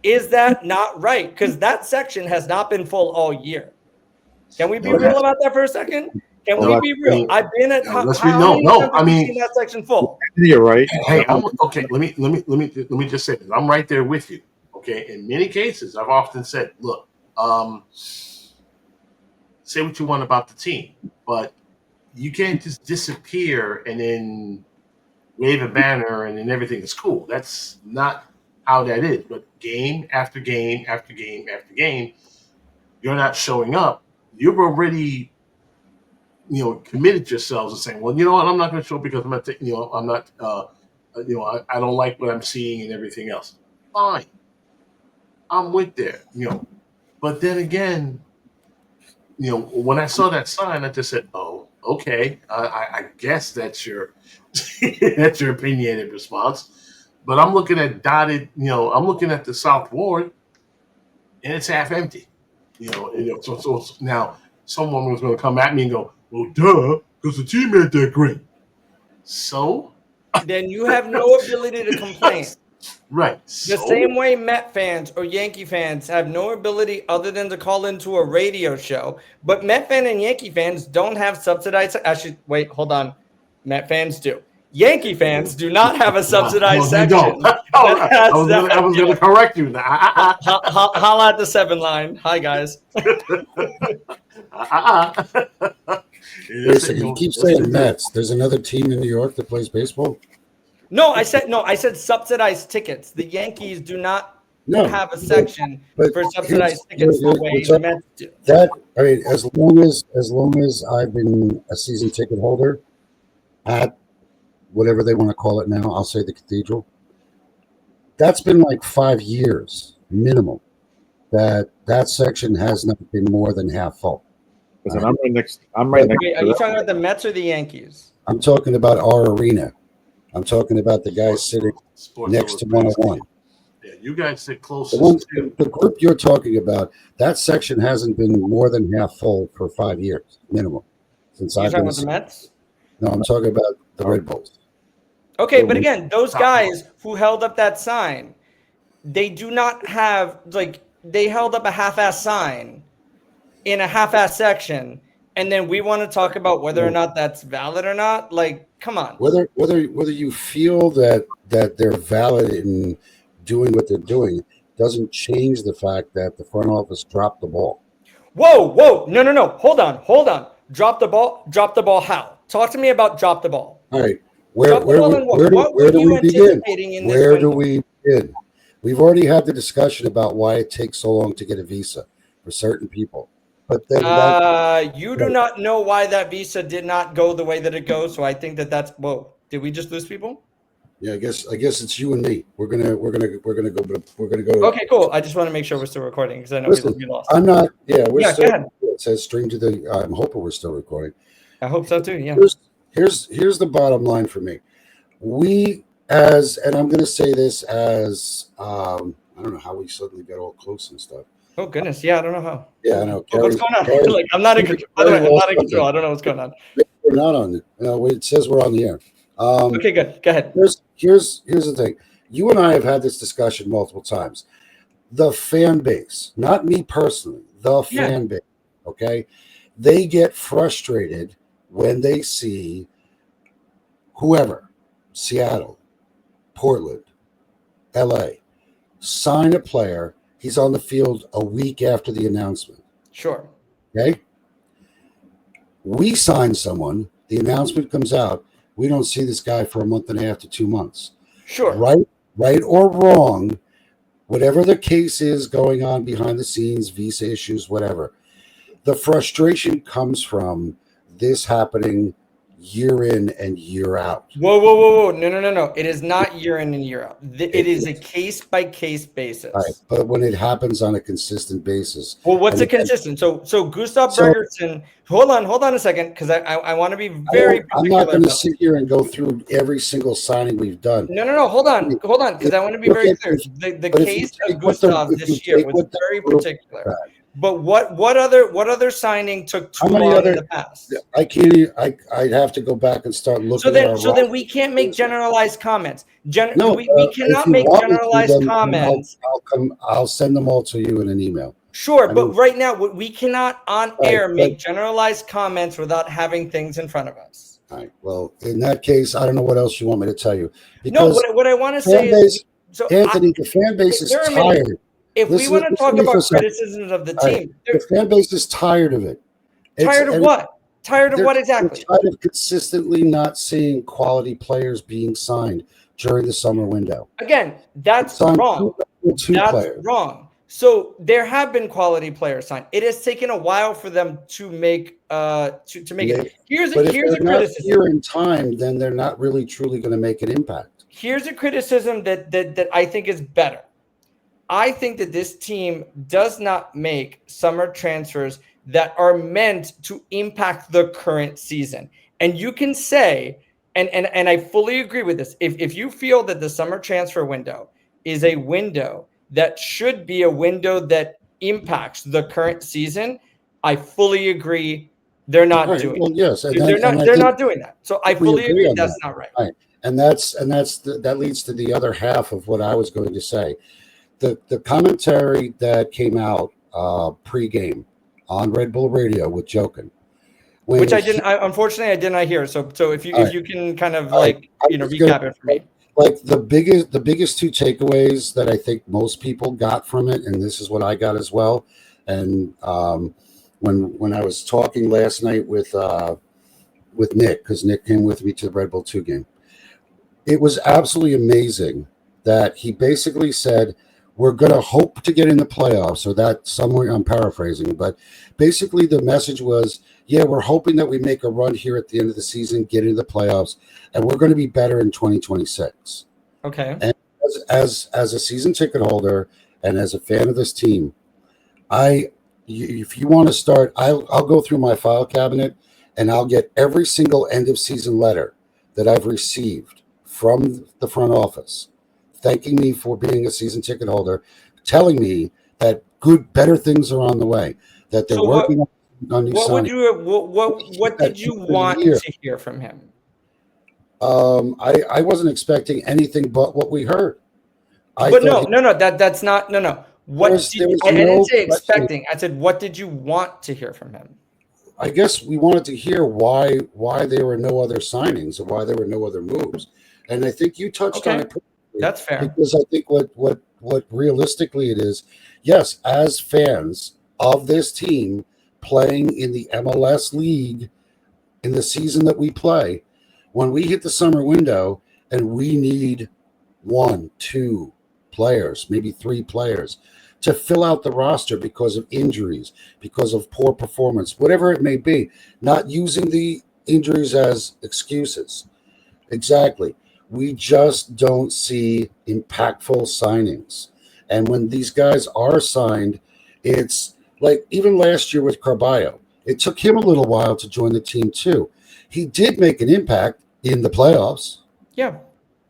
Is that not right? Because that section has not been full all year. Can we be real about that for a second? Can we be real? I've been at that section full. You're right. Hey, okay. Let me just say this. I'm right there with you. Okay. In many cases, I've often said, look, say what you want about the team, but you can't just disappear and then wave a banner and then everything is cool. That's not how that is. But game after game after game after game, you're not showing up. You've already, committed yourselves and saying, well, you know what, I'm not going to show up because I'm not, I don't like what I'm seeing and everything else. Fine. I'm with there, But then again, when I saw that sign, I just said, oh, okay. I guess that's your that's your opinionated response. But I'm looking at I'm looking at the South Ward, and it's half empty. So now someone was going to come at me and go, well, duh, because the team ain't that great. So? Then you have no ability to complain. Right. The same way Met fans or Yankee fans have no ability other than to call into a radio show, but Met fan and Yankee fans don't have subsidized. Actually, wait, hold on. Met fans do. Yankee fans do not have a subsidized they section. don't. I was going to correct you. Holla at the 7 line. Hi, guys. Wait a second. You keep saying Mets. There's another team in New York that plays baseball? No, I said subsidized tickets. The Yankees do not have a section for subsidized tickets the way the Mets do. That, I mean, as long as I've been a season ticket holder at whatever they want to call it now, I'll say the Cathedral. That's been like 5 years minimum. That section has not been more than half full. Listen, I'm right next. Wait, are you talking about the Mets or the Yankees? I'm talking about our arena. I'm talking about the guys sitting next to 101. Yeah, you guys sit closest. The group you're talking about, that section hasn't been more than half full for 5 years minimum. Since You're I've talking been about the Mets? No, I'm talking about the Red Bulls. Okay, but again, those guys who held up that sign, they do not have they held up a half-ass sign in a half-ass section, and then we want to talk about whether or not that's valid or not. Like, come on. Whether you feel that they're valid in doing what they're doing doesn't change the fact that the front office dropped the ball. Whoa, no. Hold on. Drop the ball how? Talk to me about drop the ball. All right. Where do we begin? Where do we begin? We've already had the discussion about why it takes so long to get a visa for certain people. But then you do not know why that visa did not go the way that it goes. So I think that's whoa. Did we just lose people? Yeah, I guess it's you and me. We're gonna go. Okay, cool. I just want to make sure we're still recording because I know we lost. I'm not. Yeah, we're still. Go ahead. It says stream to the. I'm hoping we're still recording. I hope so too. Yeah. Here's the bottom line for me. And I'm going to say this as I don't know how we suddenly got all close and stuff. Oh goodness, yeah, I don't know how. Yeah, I know. What's going on? Like, I'm not in control. I'm not in control. I don't know what's going on. We're not on. It says we're on the air. Okay, good. Go ahead. Here's the thing. You and I have had this discussion multiple times. The fan base, not me personally, the fan base. Okay, they get frustrated when they see whoever, Seattle, Portland, LA, sign a player. He's on the field a week after the announcement. Sure. Okay. We sign someone. The announcement comes out. We don't see this guy for a month and a half to 2 months. Sure. Right or wrong, whatever the case is going on behind the scenes, visa issues, whatever. The frustration comes from this happening year in and year out. Whoa. No. It is not year in and year out. It is a case-by-case basis. Right. But when it happens on a consistent basis. Well, what's a consistent? So Gustav Bergerson, hold on a second, because I want to be very particular. I'm not going to sit here and go through every single signing we've done. No. Hold on, because I want to be very clear. The case of Gustav this year was very particular. But what other signing took too long in the past? I'd have to go back and start looking. So then we can't make generalized comments. We cannot make generalized comments. I'll send them all to you in an email. Sure, but right now we cannot on air make generalized comments without having things in front of us. All right. Well, in that case, I don't know what else you want me to tell you. No, what I want to say is, Anthony, the fan base is tired. If we want to talk about criticisms of the team, the fan base is tired of it. Tired of what? Tired of what exactly? Tired of consistently not seeing quality players being signed during the summer window. Again, that's wrong. That's wrong. So there have been quality players signed. It has taken a while for them to make it. Here's a criticism. Here in time, then they're not really truly going to make an impact. Here's a criticism that I think is better. I think that this team does not make summer transfers that are meant to impact the current season. And you can say, and I fully agree with this, if you feel that the summer transfer window is a window that should be a window that impacts the current season, I fully agree. They're not doing it. Yes, they're not doing that. So I fully agree that's not right. that leads to the other half of what I was going to say. The commentary that came out pregame on Red Bull Radio with Jokin, which unfortunately I did not hear. So if you can kind of recap it for me. Like the biggest two takeaways that I think most people got from it, and this is what I got as well. And when I was talking last night with Nick, because Nick came with me to the Red Bull 2 game, it was absolutely amazing that he basically said, we're going to hope to get in the playoffs, or that somewhere, I'm paraphrasing, but basically the message was, yeah, we're hoping that we make a run here at the end of the season, get into the playoffs, and we're going to be better in 2026. Okay. And as a season ticket holder and as a fan of this team, if you want to start, I'll go through my file cabinet and I'll get every single end of season letter that I've received from the front office, thanking me for being a season ticket holder, telling me that better things are on the way, that they're working on new signings. What did you want to hear from him? I wasn't expecting anything but what we heard. That's not. I didn't say expecting. I said, what did you want to hear from him? I guess we wanted to hear why there were no other signings or why there were no other moves. And I think you touched on it. That's fair. Because I think what realistically it is, yes, as fans of this team playing in the MLS league in the season that we play, when we hit the summer window and we need 1, 2 players, maybe 3 players to fill out the roster because of injuries, because of poor performance, whatever it may be, not using the injuries as excuses. Exactly. We just don't see impactful signings. And when these guys are signed, it's like even last year with Carballo, it took him a little while to join the team too. He did make an impact in the playoffs. Yeah.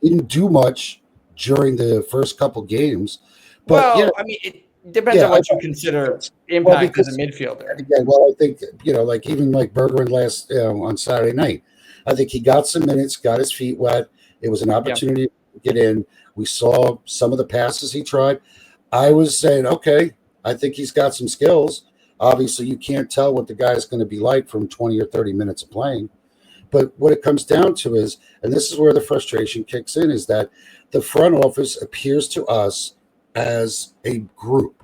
He didn't do much during the first couple games. But I mean, it depends on what you consider impact as a midfielder. Again, I think, like even like Bergeron last on Saturday night, I think he got some minutes, got his feet wet. It was an opportunity to get in. We saw some of the passes he tried. I was saying, okay, I think he's got some skills. Obviously, you can't tell what the guy's going to be like from 20 or 30 minutes of playing. But what it comes down to is, and this is where the frustration kicks in, is that the front office appears to us as a group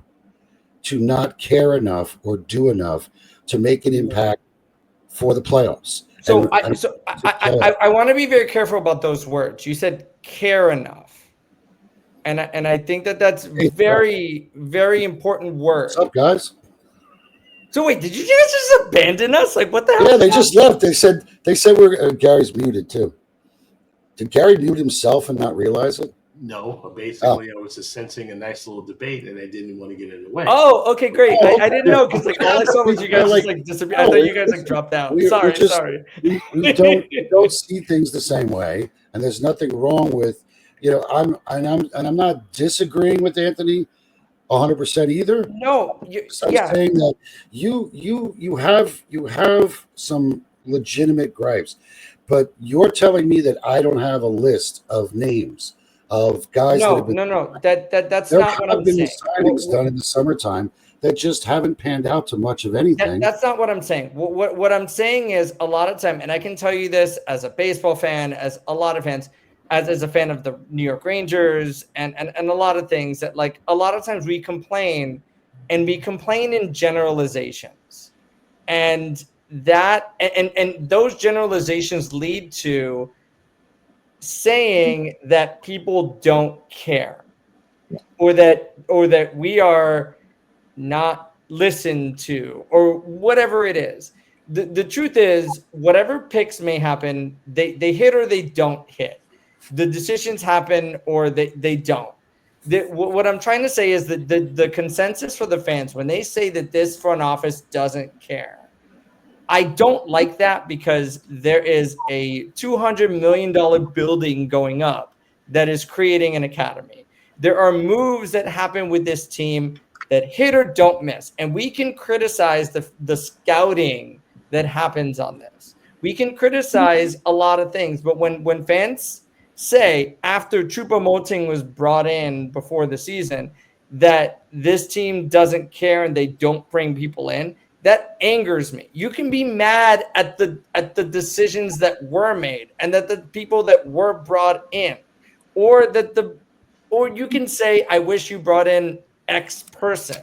to not care enough or do enough to make an impact for the playoffs. So I want to be very careful about those words. You said care enough. And I think that's very, very important word. What's up, guys? So wait, did you guys just abandon us? Like, what the hell? Yeah, they just left. They said we're Gary's muted too. Did Gary mute himself and not realize it? No, basically I was just sensing a nice little debate, and I didn't want to get in the way. Oh, okay, great. I didn't know because all I saw was you guys just disappear. I thought you guys dropped out. Sorry. We don't see things the same way, and there's nothing wrong with I'm not disagreeing with Anthony 100% either. No, I'm saying that you have some legitimate gripes, but you're telling me that I don't have a list of names of guys. That's not what I'm saying. Signings done in the summertime that just haven't panned out to much of anything. That's not what I'm saying. What I'm saying is a lot of time, and I can tell you this as a baseball fan, as a lot of fans, as a fan of the New York Rangers and a lot of things, that like a lot of times we complain in generalizations, and that and those generalizations lead to saying that people don't care, or that we are not listened to, or whatever it is. The truth is, whatever picks may happen, they hit or they don't hit. The decisions happen or they don't. What I'm trying to say is that the consensus for the fans, when they say that this front office doesn't care, I don't like that, because there is a $200 million building going up that is creating an academy. There are moves that happen with this team that hit or don't miss. And we can criticize the scouting that happens on this. We can criticize a lot of things. But when fans say after Choupo-Moting was brought in before the season that this team doesn't care and they don't bring people in, that angers me. You can be mad at the decisions that were made and that the people that were brought in, or you can say, I wish you brought in X person.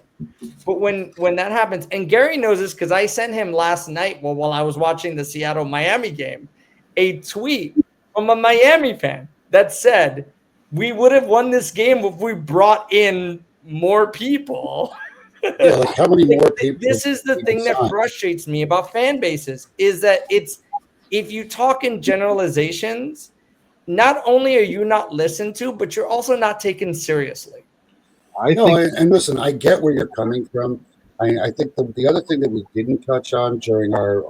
But when that happens, and Gary knows this because I sent him last night while I was watching the Seattle-Miami game, a tweet from a Miami fan that said, we would have won this game if we brought in more people. Yeah, like how many more people? This is the thing that frustrates me about fan bases, is that if you talk in generalizations, not only are you not listened to, but you're also not taken seriously. And listen, I get where you're coming from. I think the other thing that we didn't touch on during our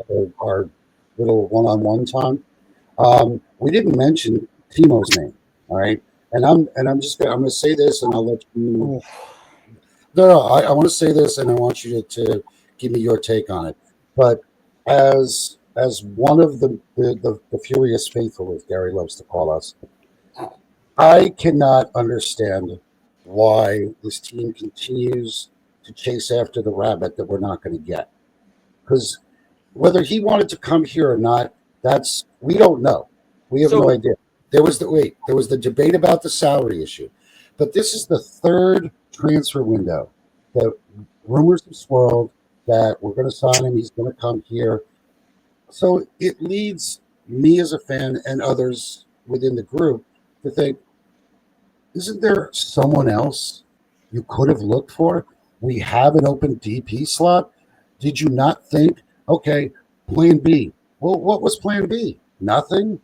little one-on-one time, we didn't mention Timo's name. All right, and I'm going to say this, and I'll let you. No, I want to say this, and I want you to give me your take on it. But as one of the furious faithful, as Gary loves to call us, I cannot understand why this team continues to chase after the rabbit that we're not going to get. Because whether he wanted to come here or not, we don't know. We have no idea. There was the debate about the salary issue, but this is the third transfer window that rumors have swirled that we're going to sign him. He's going to come here. So it leads me as a fan and others within the group to think, isn't there someone else you could have looked for? We have an open DP slot. Did you not think, okay, plan B? Well, what was plan B? Nothing.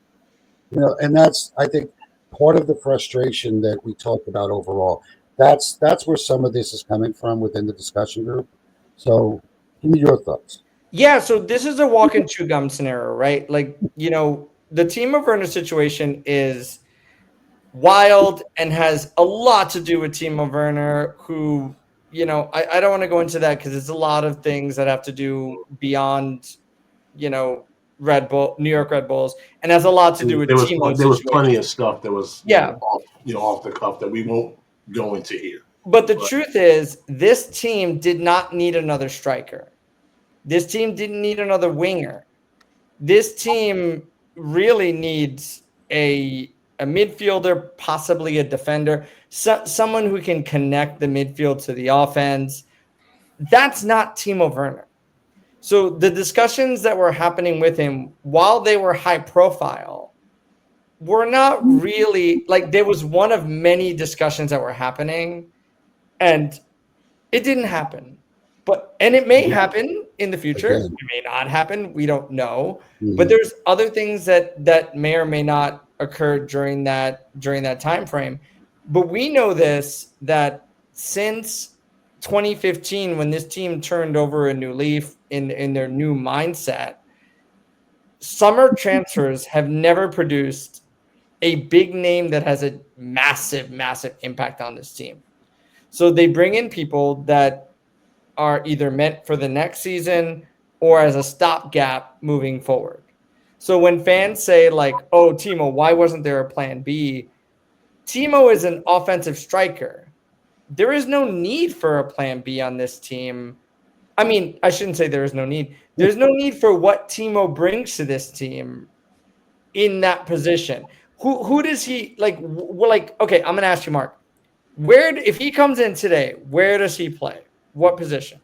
And that's, I think, part of the frustration that we talked about overall. That's where some of this is coming from within the discussion group. So give me your thoughts. Yeah, so this is a walk and chew gum scenario, right? Like, the Timo Werner situation is wild and has a lot to do with Timo Werner, who, I don't want to go into that because it's a lot of things that have to do beyond, Red Bull, New York Red Bulls, and has a lot to do with Timo's There was plenty of stuff that was off the cuff that we won't go into here. But the truth is, this team did not need another striker. This team didn't need another winger. This team really needs a midfielder, possibly a defender, someone who can connect the midfield to the offense. That's not Timo Werner. So the discussions that were happening with him, while they were high profile, were not really like, there was one of many discussions that were happening, and it didn't happen. And it may happen in the future. It may not happen. We don't know. But there's other things that may or may not occur during that time frame. But we know that since 2015, when this team turned over a new leaf in their new mindset, summer transfers have never produced a big name that has a massive, massive impact on this team. So they bring in people that are either meant for the next season or as a stopgap moving forward. So when fans say like, oh, Timo, why wasn't there a plan B? Timo is an offensive striker. There is no need for a plan B on this team. I mean, I shouldn't say there is no need. There's no need for what Timo brings to this team in that position. Who does he like? Okay, I'm going to ask you, Mark. If he comes in today, where does he play? What position?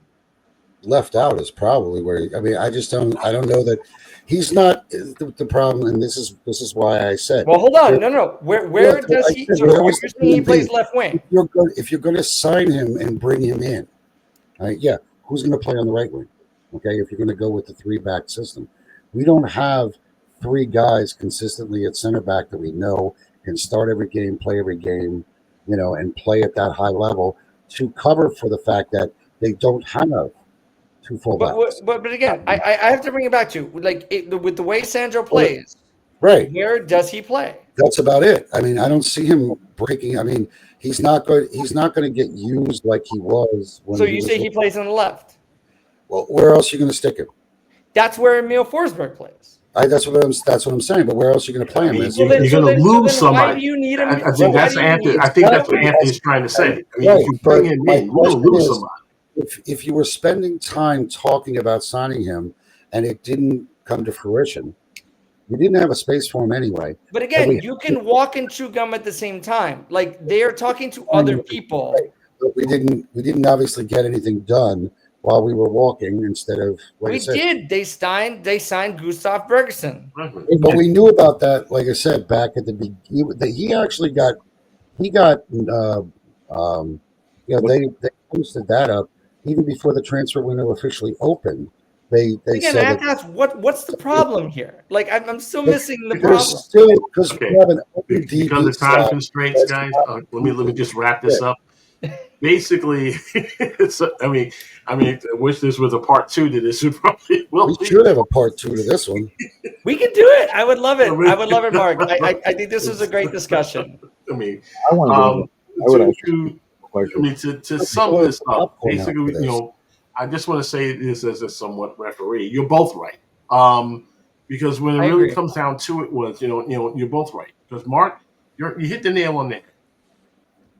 Left out is probably where. I mean, I don't know that he's not the problem, and this is why I said. Well, hold on, no. Where does he? So he plays left wing. If you're going to sign him and bring him in, right? Yeah, who's going to play on the right wing? Okay, if you're going to go with the 3-back system, we don't have 3 guys consistently at center back that we know can start every game, play every game, and play at that high level to cover for the fact that they don't have 2 fullbacks. But again, I have to bring it back to with the way Sandro plays. Right. Where does he play? That's about it. I mean, I don't see him breaking. I mean, he's not going to get used like he was. So you say he plays on the left? Well, where else are you going to stick him? That's where Emil Forsberg plays. That's what I'm saying. But where else are you going to play him? You're going to lose somebody. Why do you need him? I think that's Anthony. I think that's what Anthony's trying to say. I mean, if you bring him in, we're going to lose somebody. If you were spending time talking about signing him and it didn't come to fruition, we didn't have a space for him anyway. But again, you can walk and chew gum at the same time. Like they're talking to other people. Right. But we didn't obviously get anything done while we were walking instead of we did. They signed Gustav Bergerson. But we knew about that, like I said, back at the beginning. He actually got they posted that up even before the transfer window officially opened. They again, said I have to ask, what's the problem here? Like I'm still missing the there's problem. still because we have an open because of time constraints, guys. Let me just wrap this up. Basically, I wish this was a part 2 to this. We should have a part 2 to this one. We can do it. I would love it. I would love it, Mark. I think this was a great discussion. I mean, I want to sum this up, basically, I just want to say this as a somewhat referee. You're both right. Because when it really comes down to it, was you're both right. Because Mark, you hit the nail on the head.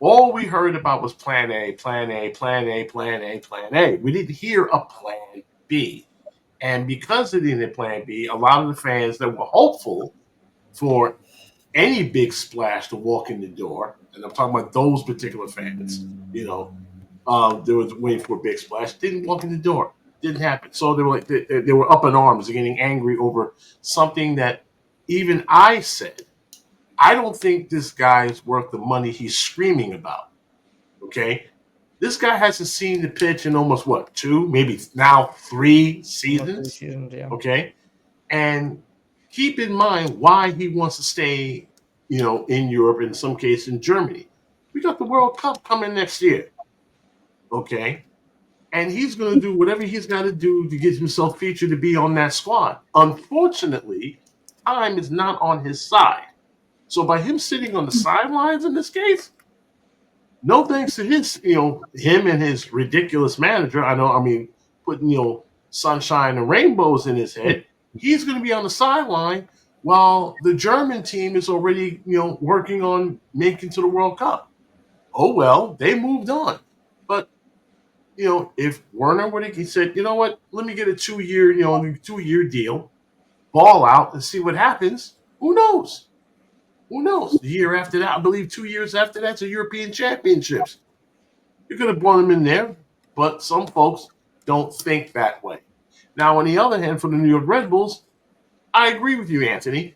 All we heard about was plan A, plan A, plan A, plan A, plan A. We didn't hear a plan B. And because of the plan B, a lot of the fans that were hopeful for any big splash to walk in the door, and I'm talking about those particular fans, they was waiting for a big splash, didn't walk in the door. Didn't happen. So they were they were up in arms, getting angry over something that even I said, I don't think this guy's worth the money he's screaming about. Okay? This guy hasn't seen the pitch in almost 2, maybe now 3 seasons. Okay? And keep in mind why he wants to stay, in Europe, in some case in Germany. We got the World Cup coming next year. Okay? And he's going to do whatever he's got to do to get himself featured to be on that squad. Unfortunately, time is not on his side. So by him sitting on the sidelines in this case, no thanks to his, him and his ridiculous manager. Putting, sunshine and rainbows in his head. He's going to be on the sideline while the German team is already, working on making to the World Cup. Oh, well, they moved on. But, if Werner would have said, you know what, let me get a 2-year deal, ball out and see what happens, who knows? Who knows? The year after that, I believe 2 years after that's a European Championships. You could have brought him in there, but some folks don't think that way. Now, on the other hand, for the New York Red Bulls, I agree with you, Anthony.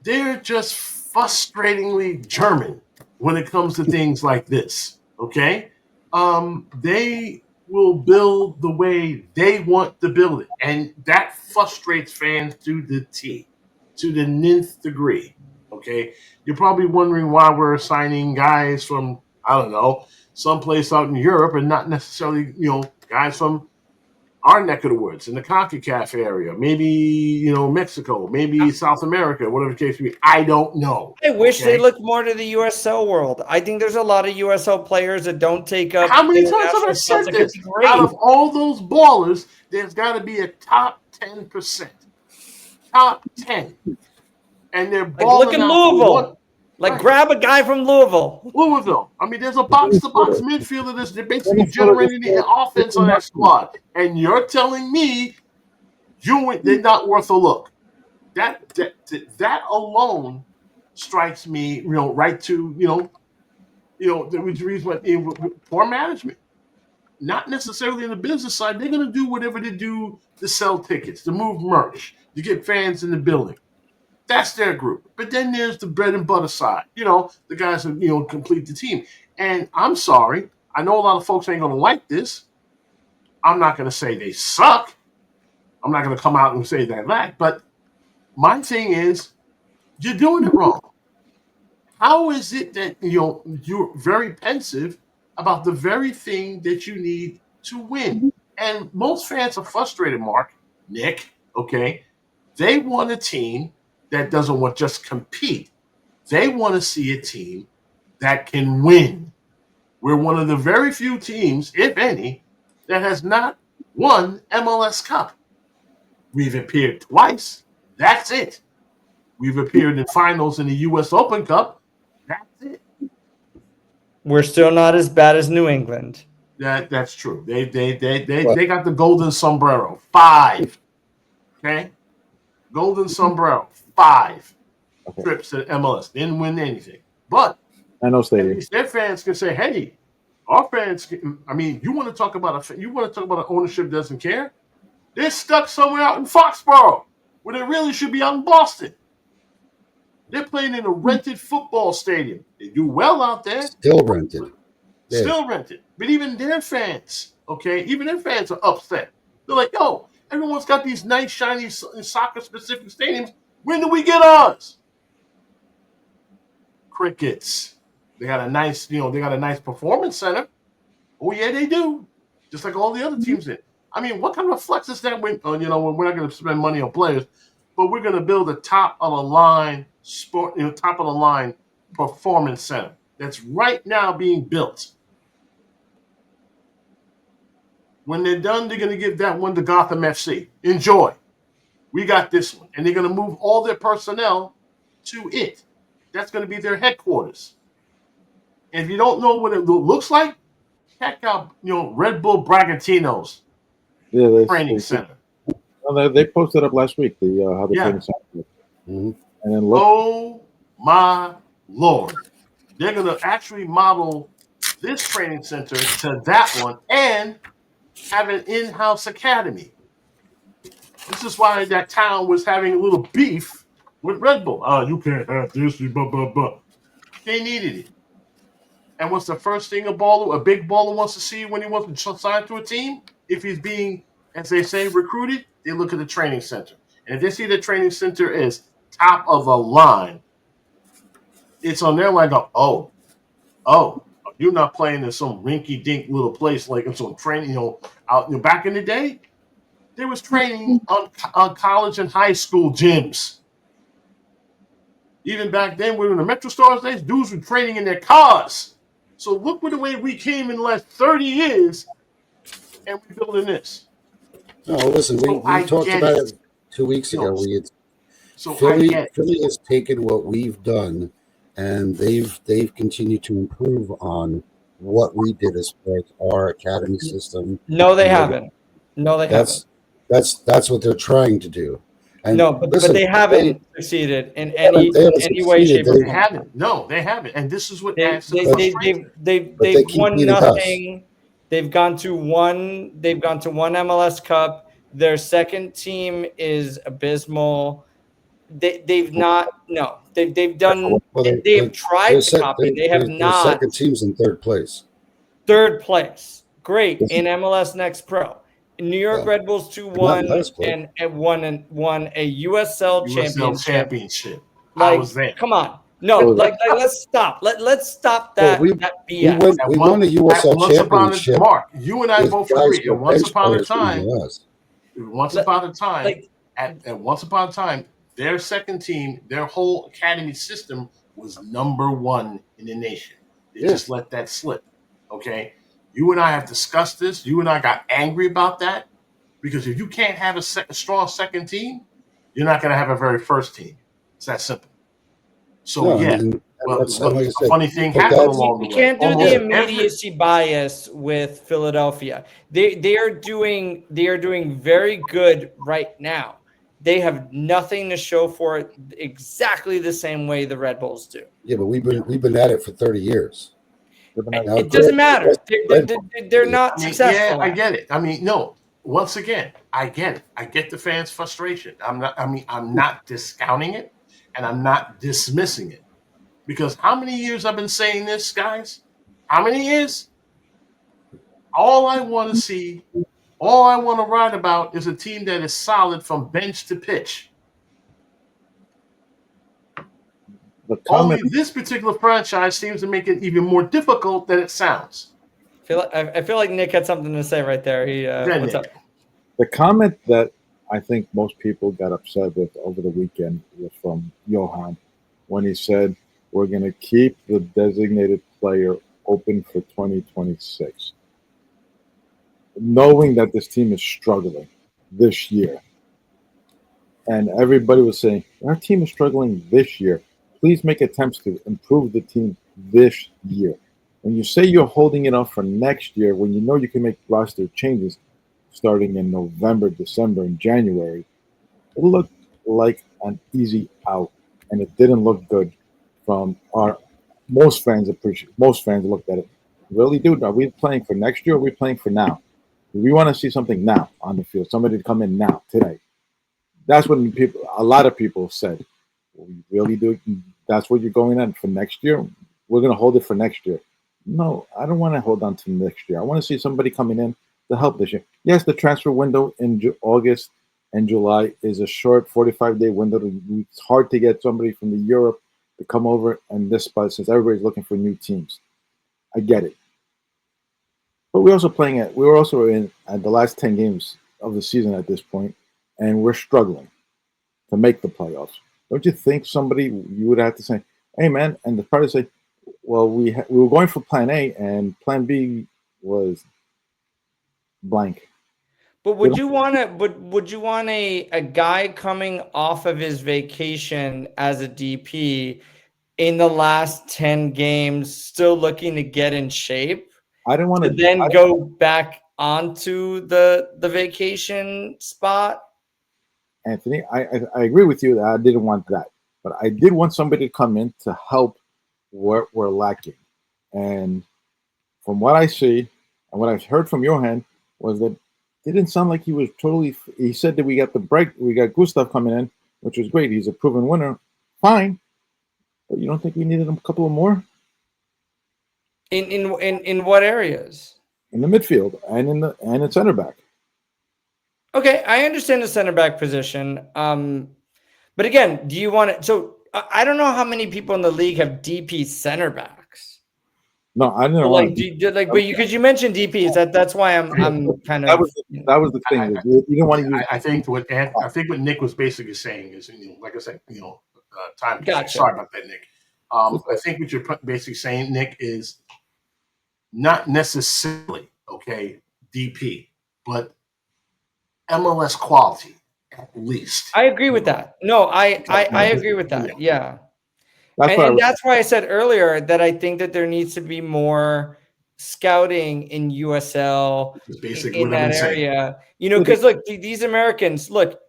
They're just frustratingly German when it comes to things like this, okay? They will build the way they want to build it, and that frustrates fans to the nth degree. Okay, you're probably wondering why we're signing guys from, I don't know, someplace out in Europe and not necessarily, guys from our neck of the woods in the CONCACAF area, maybe, Mexico, maybe South America, whatever the case may be. I don't know. I wish they looked more to the USL world. I think there's a lot of USL players that don't take up. How many times have I said this? Out of all those ballers, there's got to be a top 10%. Top 10. And they're balling look at Louisville. Grab a guy from Louisville. I mean, there's a box-to-box midfielder that's basically generating the offense on that squad. And you're telling me they're not worth a look. That alone strikes me, right to, the reason poor management. Not necessarily in the business side. They're going to do whatever they do to sell tickets, to move merch, to get fans in the building. That's their group. But then there's the bread and butter side, the guys who, complete the team. And I'm sorry, I know a lot of folks ain't going to like this. I'm not going to say they suck. I'm not going to come out and say that. But my thing is, you're doing it wrong. How is it that, you're very pensive about the very thing that you need to win? And most fans are frustrated, Nick, okay? They want a team that doesn't want just compete. They want to see a team that can win. We're one of the very few teams, if any, that has not won MLS Cup. We've appeared twice. That's it. We've appeared in finals in the U.S. Open Cup. That's it. We're still not as bad as New England. That's true. They got the golden sombrero. 5. Okay? Golden sombrero. 5 trips to MLS. Didn't win anything. But I know at Stadium. least their fans can say, hey, our fans you want to talk about an ownership that doesn't care? They're stuck somewhere out in Foxborough where they really should be out in Boston. They're playing in a rented football stadium. They do well out there. Still rented. Yeah. Still rented. But even their fans, even their fans are upset. They're like, yo, everyone's got these nice, shiny soccer-specific stadiums. When do we get ours? Crickets. They got a nice, performance center. Oh, yeah, they do. Just like all the other teams did. I mean, what kind of flex is that when we're not going to spend money on players, but we're going to build a top-of-the-line performance center that's right now being built. When they're done, they're going to give that one to Gotham FC. Enjoy. We got this one. And they're going to move all their personnel to it. That's going to be their headquarters. And if you don't know what it looks like, check out, Red Bull Bragantino's training center. They posted up last week how the training center looked. Mm-hmm. And then oh my Lord. They're going to actually model this training center to that one and have an in-house academy. This is why that town was having a little beef with Red Bull. Oh, you can't have this, blah, blah, blah. They needed it. And what's the first thing a big baller wants to see when he wants to sign to a team? If he's being, as they say, recruited, they look at the training center. And if they see the training center is top of the line, it's on their line go, oh, you're not playing in some rinky-dink little place like in some training, out back in the day, there was training on college and high school gyms. Even back then, when we were in the Metro Stars days, dudes were training in their cars. So look the way we came in the last 30 years, and we're building this. No, listen, we talked about it 2 weeks ago. Philly has taken what we've done, and they've continued to improve on what we did as far as our academy system. No, they haven't. No, they haven't. That's what they're trying to do. And but they haven't succeeded in any way, shape, or form. They haven't. No, they haven't. And this is what they've won nothing. They've gone to one MLS Cup. Their second team is abysmal. They've done. They have tried to copy. They have not. Their second team's in third place. Third place, great in MLS Next Pro. New York Red Bulls 2-1 and won a USL championship. I was there. Come on, let's stop. Let's stop that. That BS. We won a USL championship. Mark, you and I both agree. Once upon a time, their second team, their whole academy system was number 1 in the nation. They just let that slip. Okay. You and I have discussed this. You and I got angry about that because if you can't have a strong second team, you're not going to have a very first team. It's that simple. So, a funny thing happened along the way. You can't do the immediacy bias with Philadelphia. They are doing very good right now. They have nothing to show for it exactly the same way the Red Bulls do. Yeah, but we've been at it for 30 years. It doesn't matter. They're not successful. Yeah, I get it. I mean, no. Once again, I get it. I get the fans' frustration. I'm not discounting it, and I'm not dismissing it. Because how many years I've been saying this, guys? How many years? All I want to see, all I want to write about is a team that is solid from bench to pitch. Only this particular franchise seems to make it even more difficult than it sounds. I feel like Nick had something to say right there. What's up? The comment that I think most people got upset with over the weekend was from Johan when he said, we're going to keep the designated player open for 2026. Knowing that this team is struggling this year, and everybody was saying our team is struggling this year. Please make attempts to improve the team this year. When you say you're holding it off for next year, when you know you can make roster changes starting in November, December, and January, it looked like an easy out, and it didn't look good from our most fans. Most fans looked at it. Really, dude, are we playing for next year? Or are we playing for now? We want to see something now on the field. Somebody to come in now today. That's what a lot of people said. We really do. That's what you're going on for next year. We're going to hold it for next year. No, I don't want to hold on to next year. I want to see somebody coming in to help this year. Yes, the transfer window in August and July is a short 45-day window. It's hard to get somebody from the Europe to come over in this spot since everybody's looking for new teams. I get it. But we're also playing at we were also in at the last 10 games of the season at this point, and we're struggling to make the playoffs. Don't you think somebody you would have to say, "Hey, man," and the party say, "Well, we were going for Plan A, and Plan B was blank." But would you want to? Would you want a guy coming off of his vacation as a DP in the last 10 games, still looking to get in shape? I didn't want to then go back onto the vacation spot. Anthony, I agree with you that I didn't want that, but I did want somebody to come in to help where we're lacking. And from what I see and what I've heard from Johan was that it didn't sound like he was totally. He said that we got the break, we got Gustav coming in, which was great. He's a proven winner, fine. But you don't think we needed a couple of more in what areas? In the midfield and in center back. Okay, I understand the center back position. But again, do you want it? So I don't know how many people in the league have DP center backs. No, I didn't like because you mentioned DPs. That's why I'm kind of that was the thing. You didn't want to use. I think what Nick was basically saying is, like I said, time. Gotcha. Sorry about that, Nick. I think what you're basically saying, Nick, is not necessarily DP, but MLS quality at least. I agree with that. No, I agree with that. Yeah. That's why I said earlier that I think that there needs to be more scouting in USL in that area. Because look, these Americans, look,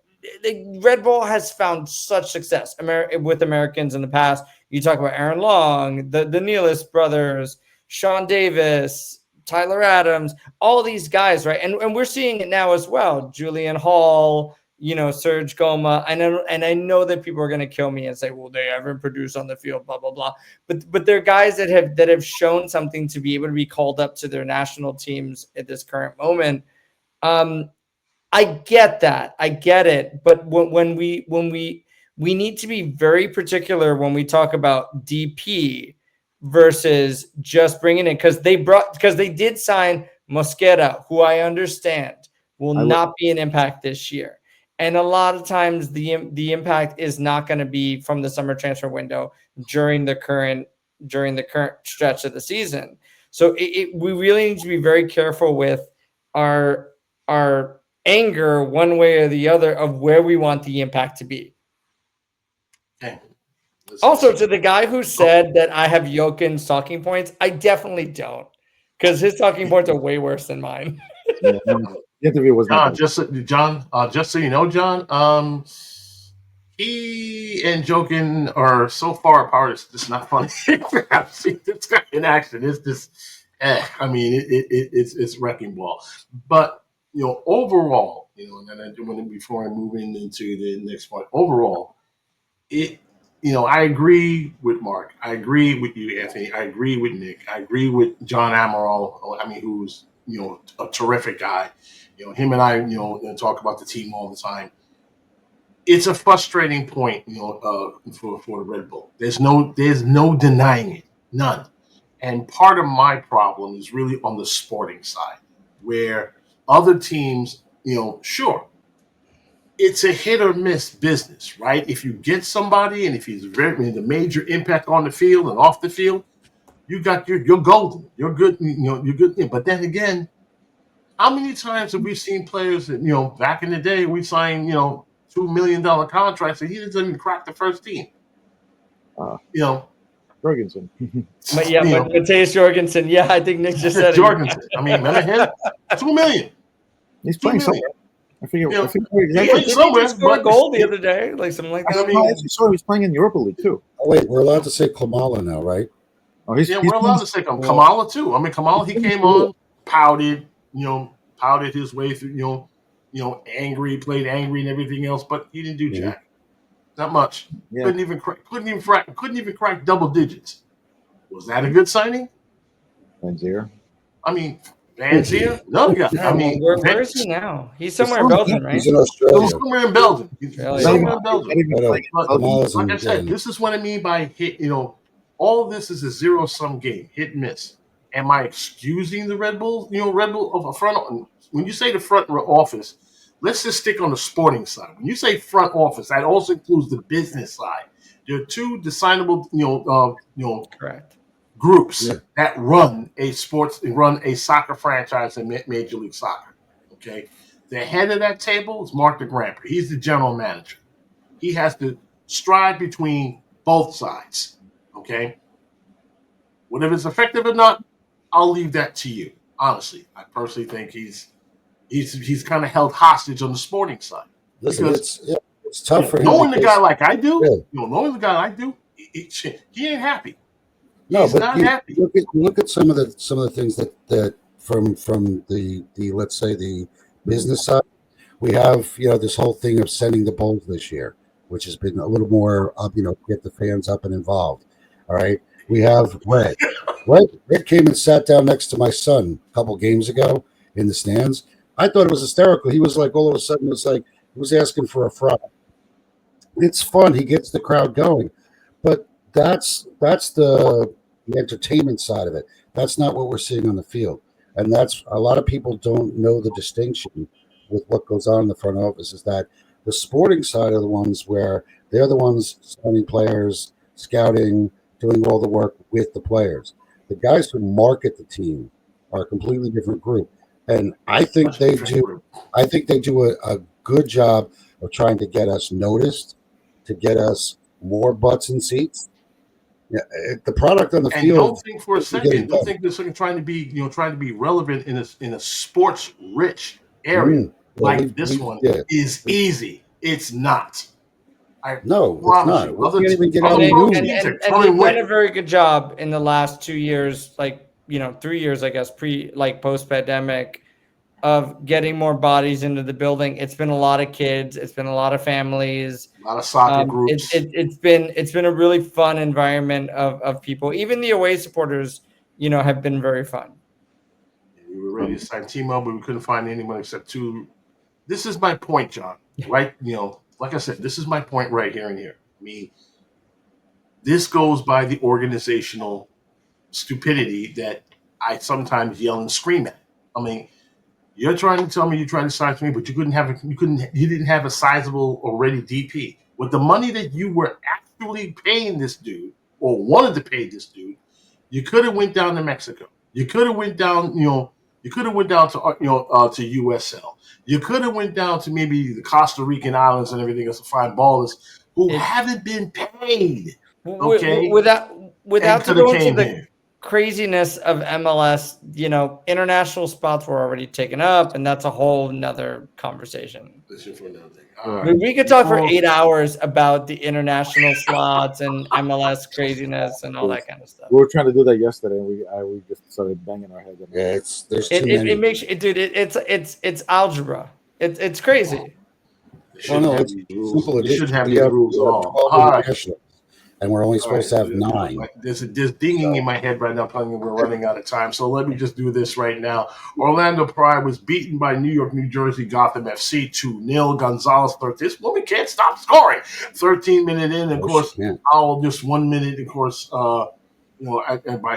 the Red Bull has found such success with Americans in the past. You talk about Aaron Long, the Nealis brothers, Sean Davis, Tyler Adams, all these guys, right? And we're seeing it now as well. Julian Hall, Serge Goma. And I know that people are going to kill me and say, well, they haven't produced on the field, blah, blah, blah. But they're guys that have shown something to be able to be called up to their national teams at this current moment. I get that. I get it. But when we need to be very particular when we talk about DP versus just bringing in, because they did sign Mosquera, who I understand will not be an impact this year. And a lot of times the impact is not going to be from the summer transfer window during the current stretch of the season. So we really need to be very careful with our anger one way or the other of where we want the impact to be. Okay. Also, to the guy who said that I have Jokin's talking points, I definitely don't, because his talking points are way worse than mine. The interview was John. Just so you know, John. He and Jokin are so far apart. It's just not funny. I've seen this guy in action. It's just, I mean, it's wrecking ball. But overall, and then before I move into the next point, overall, I agree with Mark. I agree with you, Anthony. I agree with Nick. I agree with John Amaral. I mean, who's a terrific guy. Him and I, talk about the team all the time. It's a frustrating point, for the Red Bull. There's no denying it, none. And part of my problem is really on the sporting side, where other teams, sure, it's a hit or miss business, right? If you get somebody and if he's the major impact on the field and off the field, you're golden. You're good. You're good. But then again, how many times have we seen players that back in the day we signed $2 million contracts, and he doesn't even crack the first team. Jorgensen. But Mateus Jorgensen, I think Nick just said Jorgensen. I mean, remember him? $2 million. He's playing somewhere. I forget exactly. He just scored a goal the other day, like something like that. I actually saw he was playing in Europa League too. Oh, wait, we're allowed to say Kamala now, right? Oh, we're allowed to say Kamala too. I mean, Kamala, he came on, pouted his way through, angry, played angry and everything else, but he didn't do jack. Not much. Yeah. Couldn't even crack double digits. Was that a good signing? Vanzier. I mean, Vanzier? No, I mean, where is he now? He's somewhere in Belgium, right? He's in Australia. He's somewhere in Belgium. Like I said, this is what I mean by hit. All this is a zero-sum game, hit and miss. Am I excusing the Red Bulls? Red Bull of a front. When you say the front office, let's just stick on the sporting side. When you say front office, that also includes the business side. There are two decidable, correct groups that run a soccer franchise in Major League Soccer. Okay, the head of that table is Mark DeGramper. He's the general manager. He has to stride between both sides. Okay, whether it's effective or not, I'll leave that to you. Honestly, I personally think he's kind of held hostage on the sporting side. Listen, it's tough for him. Knowing the guy like I do, he ain't happy. He's not happy. Look at some of the things that from the let's say the business side, we have this whole thing of sending the Bulls this year, which has been a little more get the fans up and involved. All right, we have Red. Red came and sat down next to my son a couple games ago in the stands. I thought it was hysterical. He was like, all of a sudden, it's like he was asking for a fry. It's fun. He gets the crowd going, but that's the entertainment side of it. That's not what we're seeing on the field, and that's a lot of people don't know the distinction with what goes on in the front office. Is that the sporting side are the ones where they're the ones signing players, scouting, doing all the work with the players. The guys who market the team are a completely different group. And I think they do a good job of trying to get us noticed, to get us more butts and seats. Yeah, the product on the field. Don't think for a second. Don't think they're trying to be relevant in a sports rich area this one is easy. It's not. It's not. We can't even get on the news. And they've done a very good job in the last 2 years, 3 years, I guess, post-pandemic, of getting more bodies into the building. It's been a lot of kids. It's been a lot of families. A lot of soccer groups. It's been a really fun environment of people. Even the away supporters, have been very fun. We were ready to sign Timo, but we couldn't find anyone except two. This is my point, John. Right? Like I said, this is my point right here and here. I mean, this goes by the organizational stupidity that I sometimes yell and scream at. I mean, you're trying to tell me you're trying to sign me, but you didn't have a sizable already DP. With the money that you were actually paying this dude or wanted to pay this dude, you could have went down to Mexico. You could have went down, to USL. You could have went down to maybe the Costa Rican islands and everything else to find ballers who haven't been paid. Okay, without to go into the craziness of MLS, international spots were already taken up, and that's a whole nother conversation. We could talk for 8 hours about the international slots and MLS craziness and all that kind of stuff. We were trying to do that yesterday, and we just started banging our heads. Yeah, it makes it's algebra. It's crazy. It's simple. It should have these rules at all. All right. And we're only supposed to have 9. There's dinging in my head right now telling me we're running out of time. So let me just do this right now. Orlando Pride was beaten by New Jersey Gotham FC 2-0. Gonzalez 13. This woman can't stop scoring. 13 minute in, of course. Owl just 1 minute, of course. By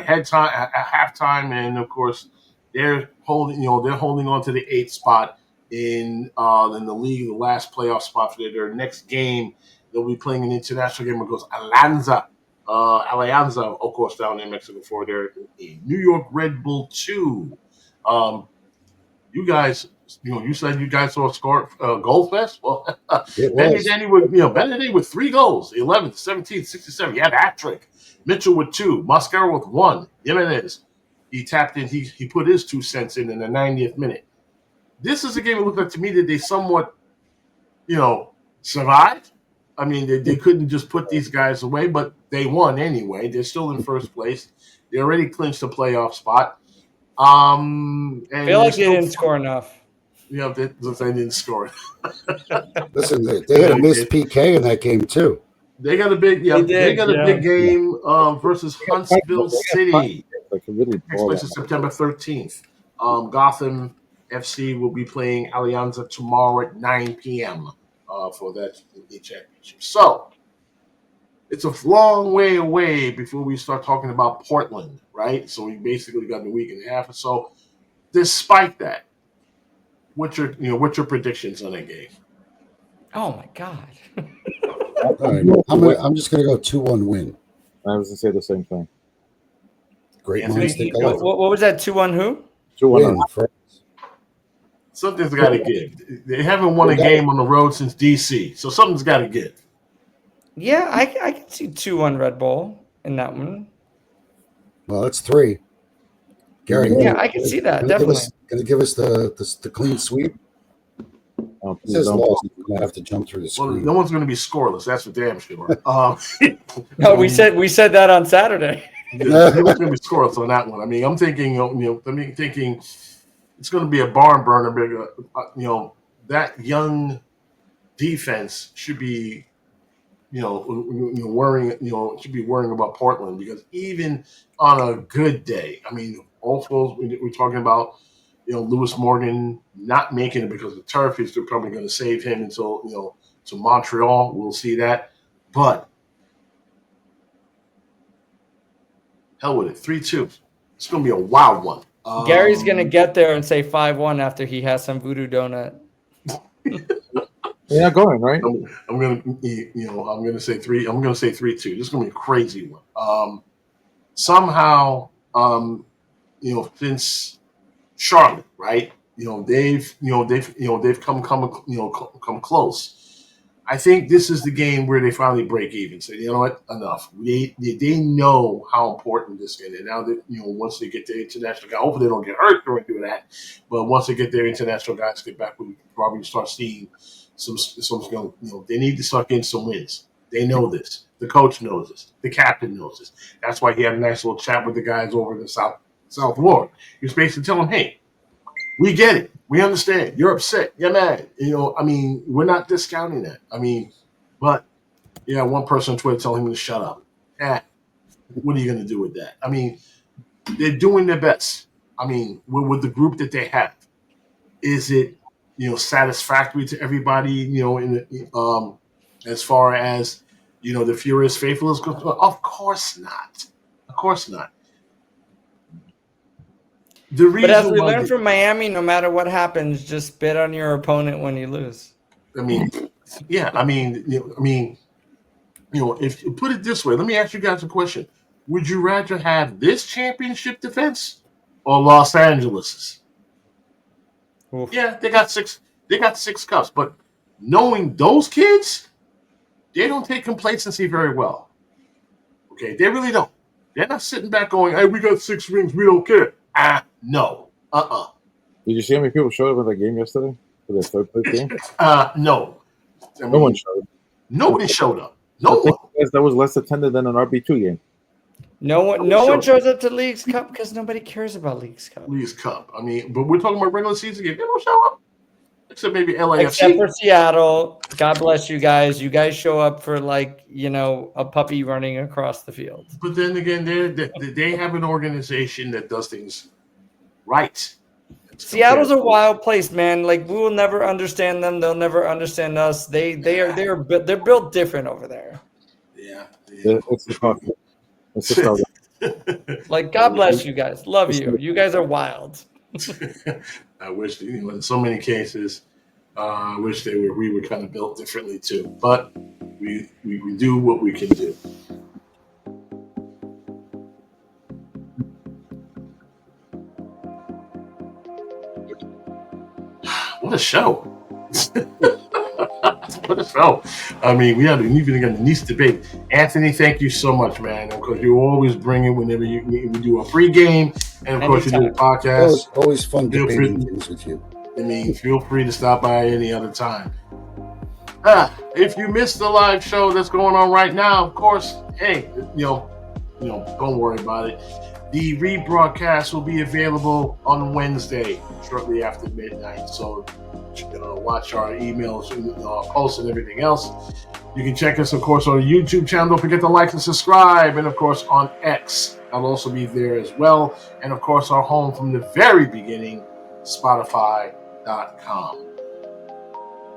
halftime, and of course they're holding on to the 8th spot in the league, the last playoff spot for their next game. They'll be playing an international game against Alianza, of course, down in Mexico for their New York Red Bull 2. You guys You said you guys saw a score goal fest. Well, It Benny was. Denny with Benny with 3 goals, 11th, 17th, 67. He had a hat trick. Mitchell with 2, Mascara with 1. Jimenez, he tapped in. He put his 2 cents in the 90th minute. This is a game that looked like to me that they somewhat, survived. I mean, they couldn't just put these guys away, but they won anyway. They're still in first place. They already clinched a playoff spot. And I feel like they didn't score enough. They didn't score. Listen, they had a missed PK in that game too. They got a big, they got a big game versus Huntsville City. Like really Takes place on September 13th. Gotham FC will be playing Alianza tomorrow at 9 p.m. For that championship. So it's a long way away before we start talking about Portland, right? So we basically got a week and a half or so. Despite that, what's your predictions on that game? Oh my God! All right. I'm just going to go 2-1 win. I was going to say the same thing. Great minds think alike. What was that? 2-1 who? 2-1. Something's got to give. They haven't won a game on the road since DC, so something's got to give. Yeah, I can see 2-1 Red Bull in that one. Well, that's 3. Gary, yeah, I can see that definitely. Going to give us the clean sweep. Oh, it says lost. I'm going to have to jump through the screen. Well, no one's going to be scoreless. That's for damn sure. No, we said that on Saturday. No one's going to be scoreless on that one. I mean, I'm thinking, thinking it's going to be a barn burner. Bigger, that young defense should be, worrying. Should be worrying about Portland because even on a good day, I mean, also we're talking about. Lewis Morgan not making it because of the turf. He's probably going to save him until, to Montreal. We'll see that. But hell with it. 3-2. It's going to be a wild one. Gary's going to get there and say 5-1 after he has some voodoo donut. You're not going, right? I'm going to say 3. I'm going to say 3-2. This is going to be a crazy one. Somehow, since Charlotte, right? They've come close. I think this is the game where they finally break even. Say, you know what, enough. They know how important this game is. Now that once they get their international guys, hopefully they don't get hurt during doing that. But once they get their international guys get back, we probably start seeing some. They need to start getting some wins. They know this. The coach knows this. The captain knows this. That's why he had a nice little chat with the guys over in the South Ward. He was basically telling them, hey, we get it. We understand. You're upset. You're mad. We're not discounting that. But one person on Twitter telling him to shut up. What are you going to do with that? They're doing their best. With the group that they have, is it, satisfactory to everybody, as far as, the Furious Faithful is concerned? Of course not. Of course not. But as we learned from Miami, no matter what happens, just bet on your opponent when you lose. If you put it this way, let me ask you guys a question. Would you rather have this championship defense or Los Angeles's? Oof. Yeah, they got 6 cups, but knowing those kids, they don't take complacency very well. Okay, they really don't. They're not sitting back going, hey, we got 6 rings, we don't care. No. Did you see how many people showed up at the game yesterday for the third place game? No. No one showed up. Nobody showed up. No one. That was less attended than an RB2 game. No one shows up to Leagues Cup because nobody cares about Leagues Cup. Leagues Cup. But we're talking about regular season games. They don't show up. Except maybe LAFC. Except for Seattle. God bless you guys. You guys show up for a puppy running across the field. But then again, they have an organization that does things right. Seattle's a wild place, man. We will never understand them. They'll never understand us. They're built different over there. Yeah. It's the fucking. It's just God bless you guys. Love you. You guys are wild. I wish, in so many cases, I wish we were kind of built differently too. But we do what we can do. What a show. What a show. I mean, we haven't even got the nice debate. Anthony, thank you so much, man. Because you always bring it whenever we do a pregame. And, of course, you do a podcast. Always fun debating things with you. I mean, feel free to stop by any other time. If you missed the live show that's going on right now, of course, hey, don't worry about it. The rebroadcast will be available on Wednesday, shortly after midnight. So, watch our emails, posts, and everything else. You can check us, of course, on the YouTube channel. Don't forget to like and subscribe. And, of course, on X, I'll also be there as well. And, of course, our home from the very beginning, Spotify.com.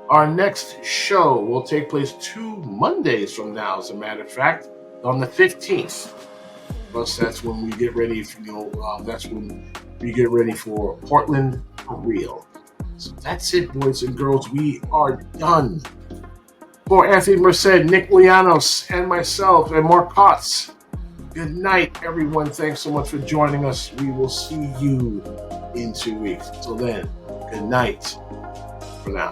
Our next show will take place 2 Mondays from now, as a matter of fact, on the 15th. Plus, that's when we get ready. That's when we get ready for Portland for real. So that's it, boys and girls. We are done. For Anthony Merced, Nick Lianos, and myself, and Mark Potts, good night, everyone. Thanks so much for joining us. We will see you in 2 weeks. Until then, good night for now.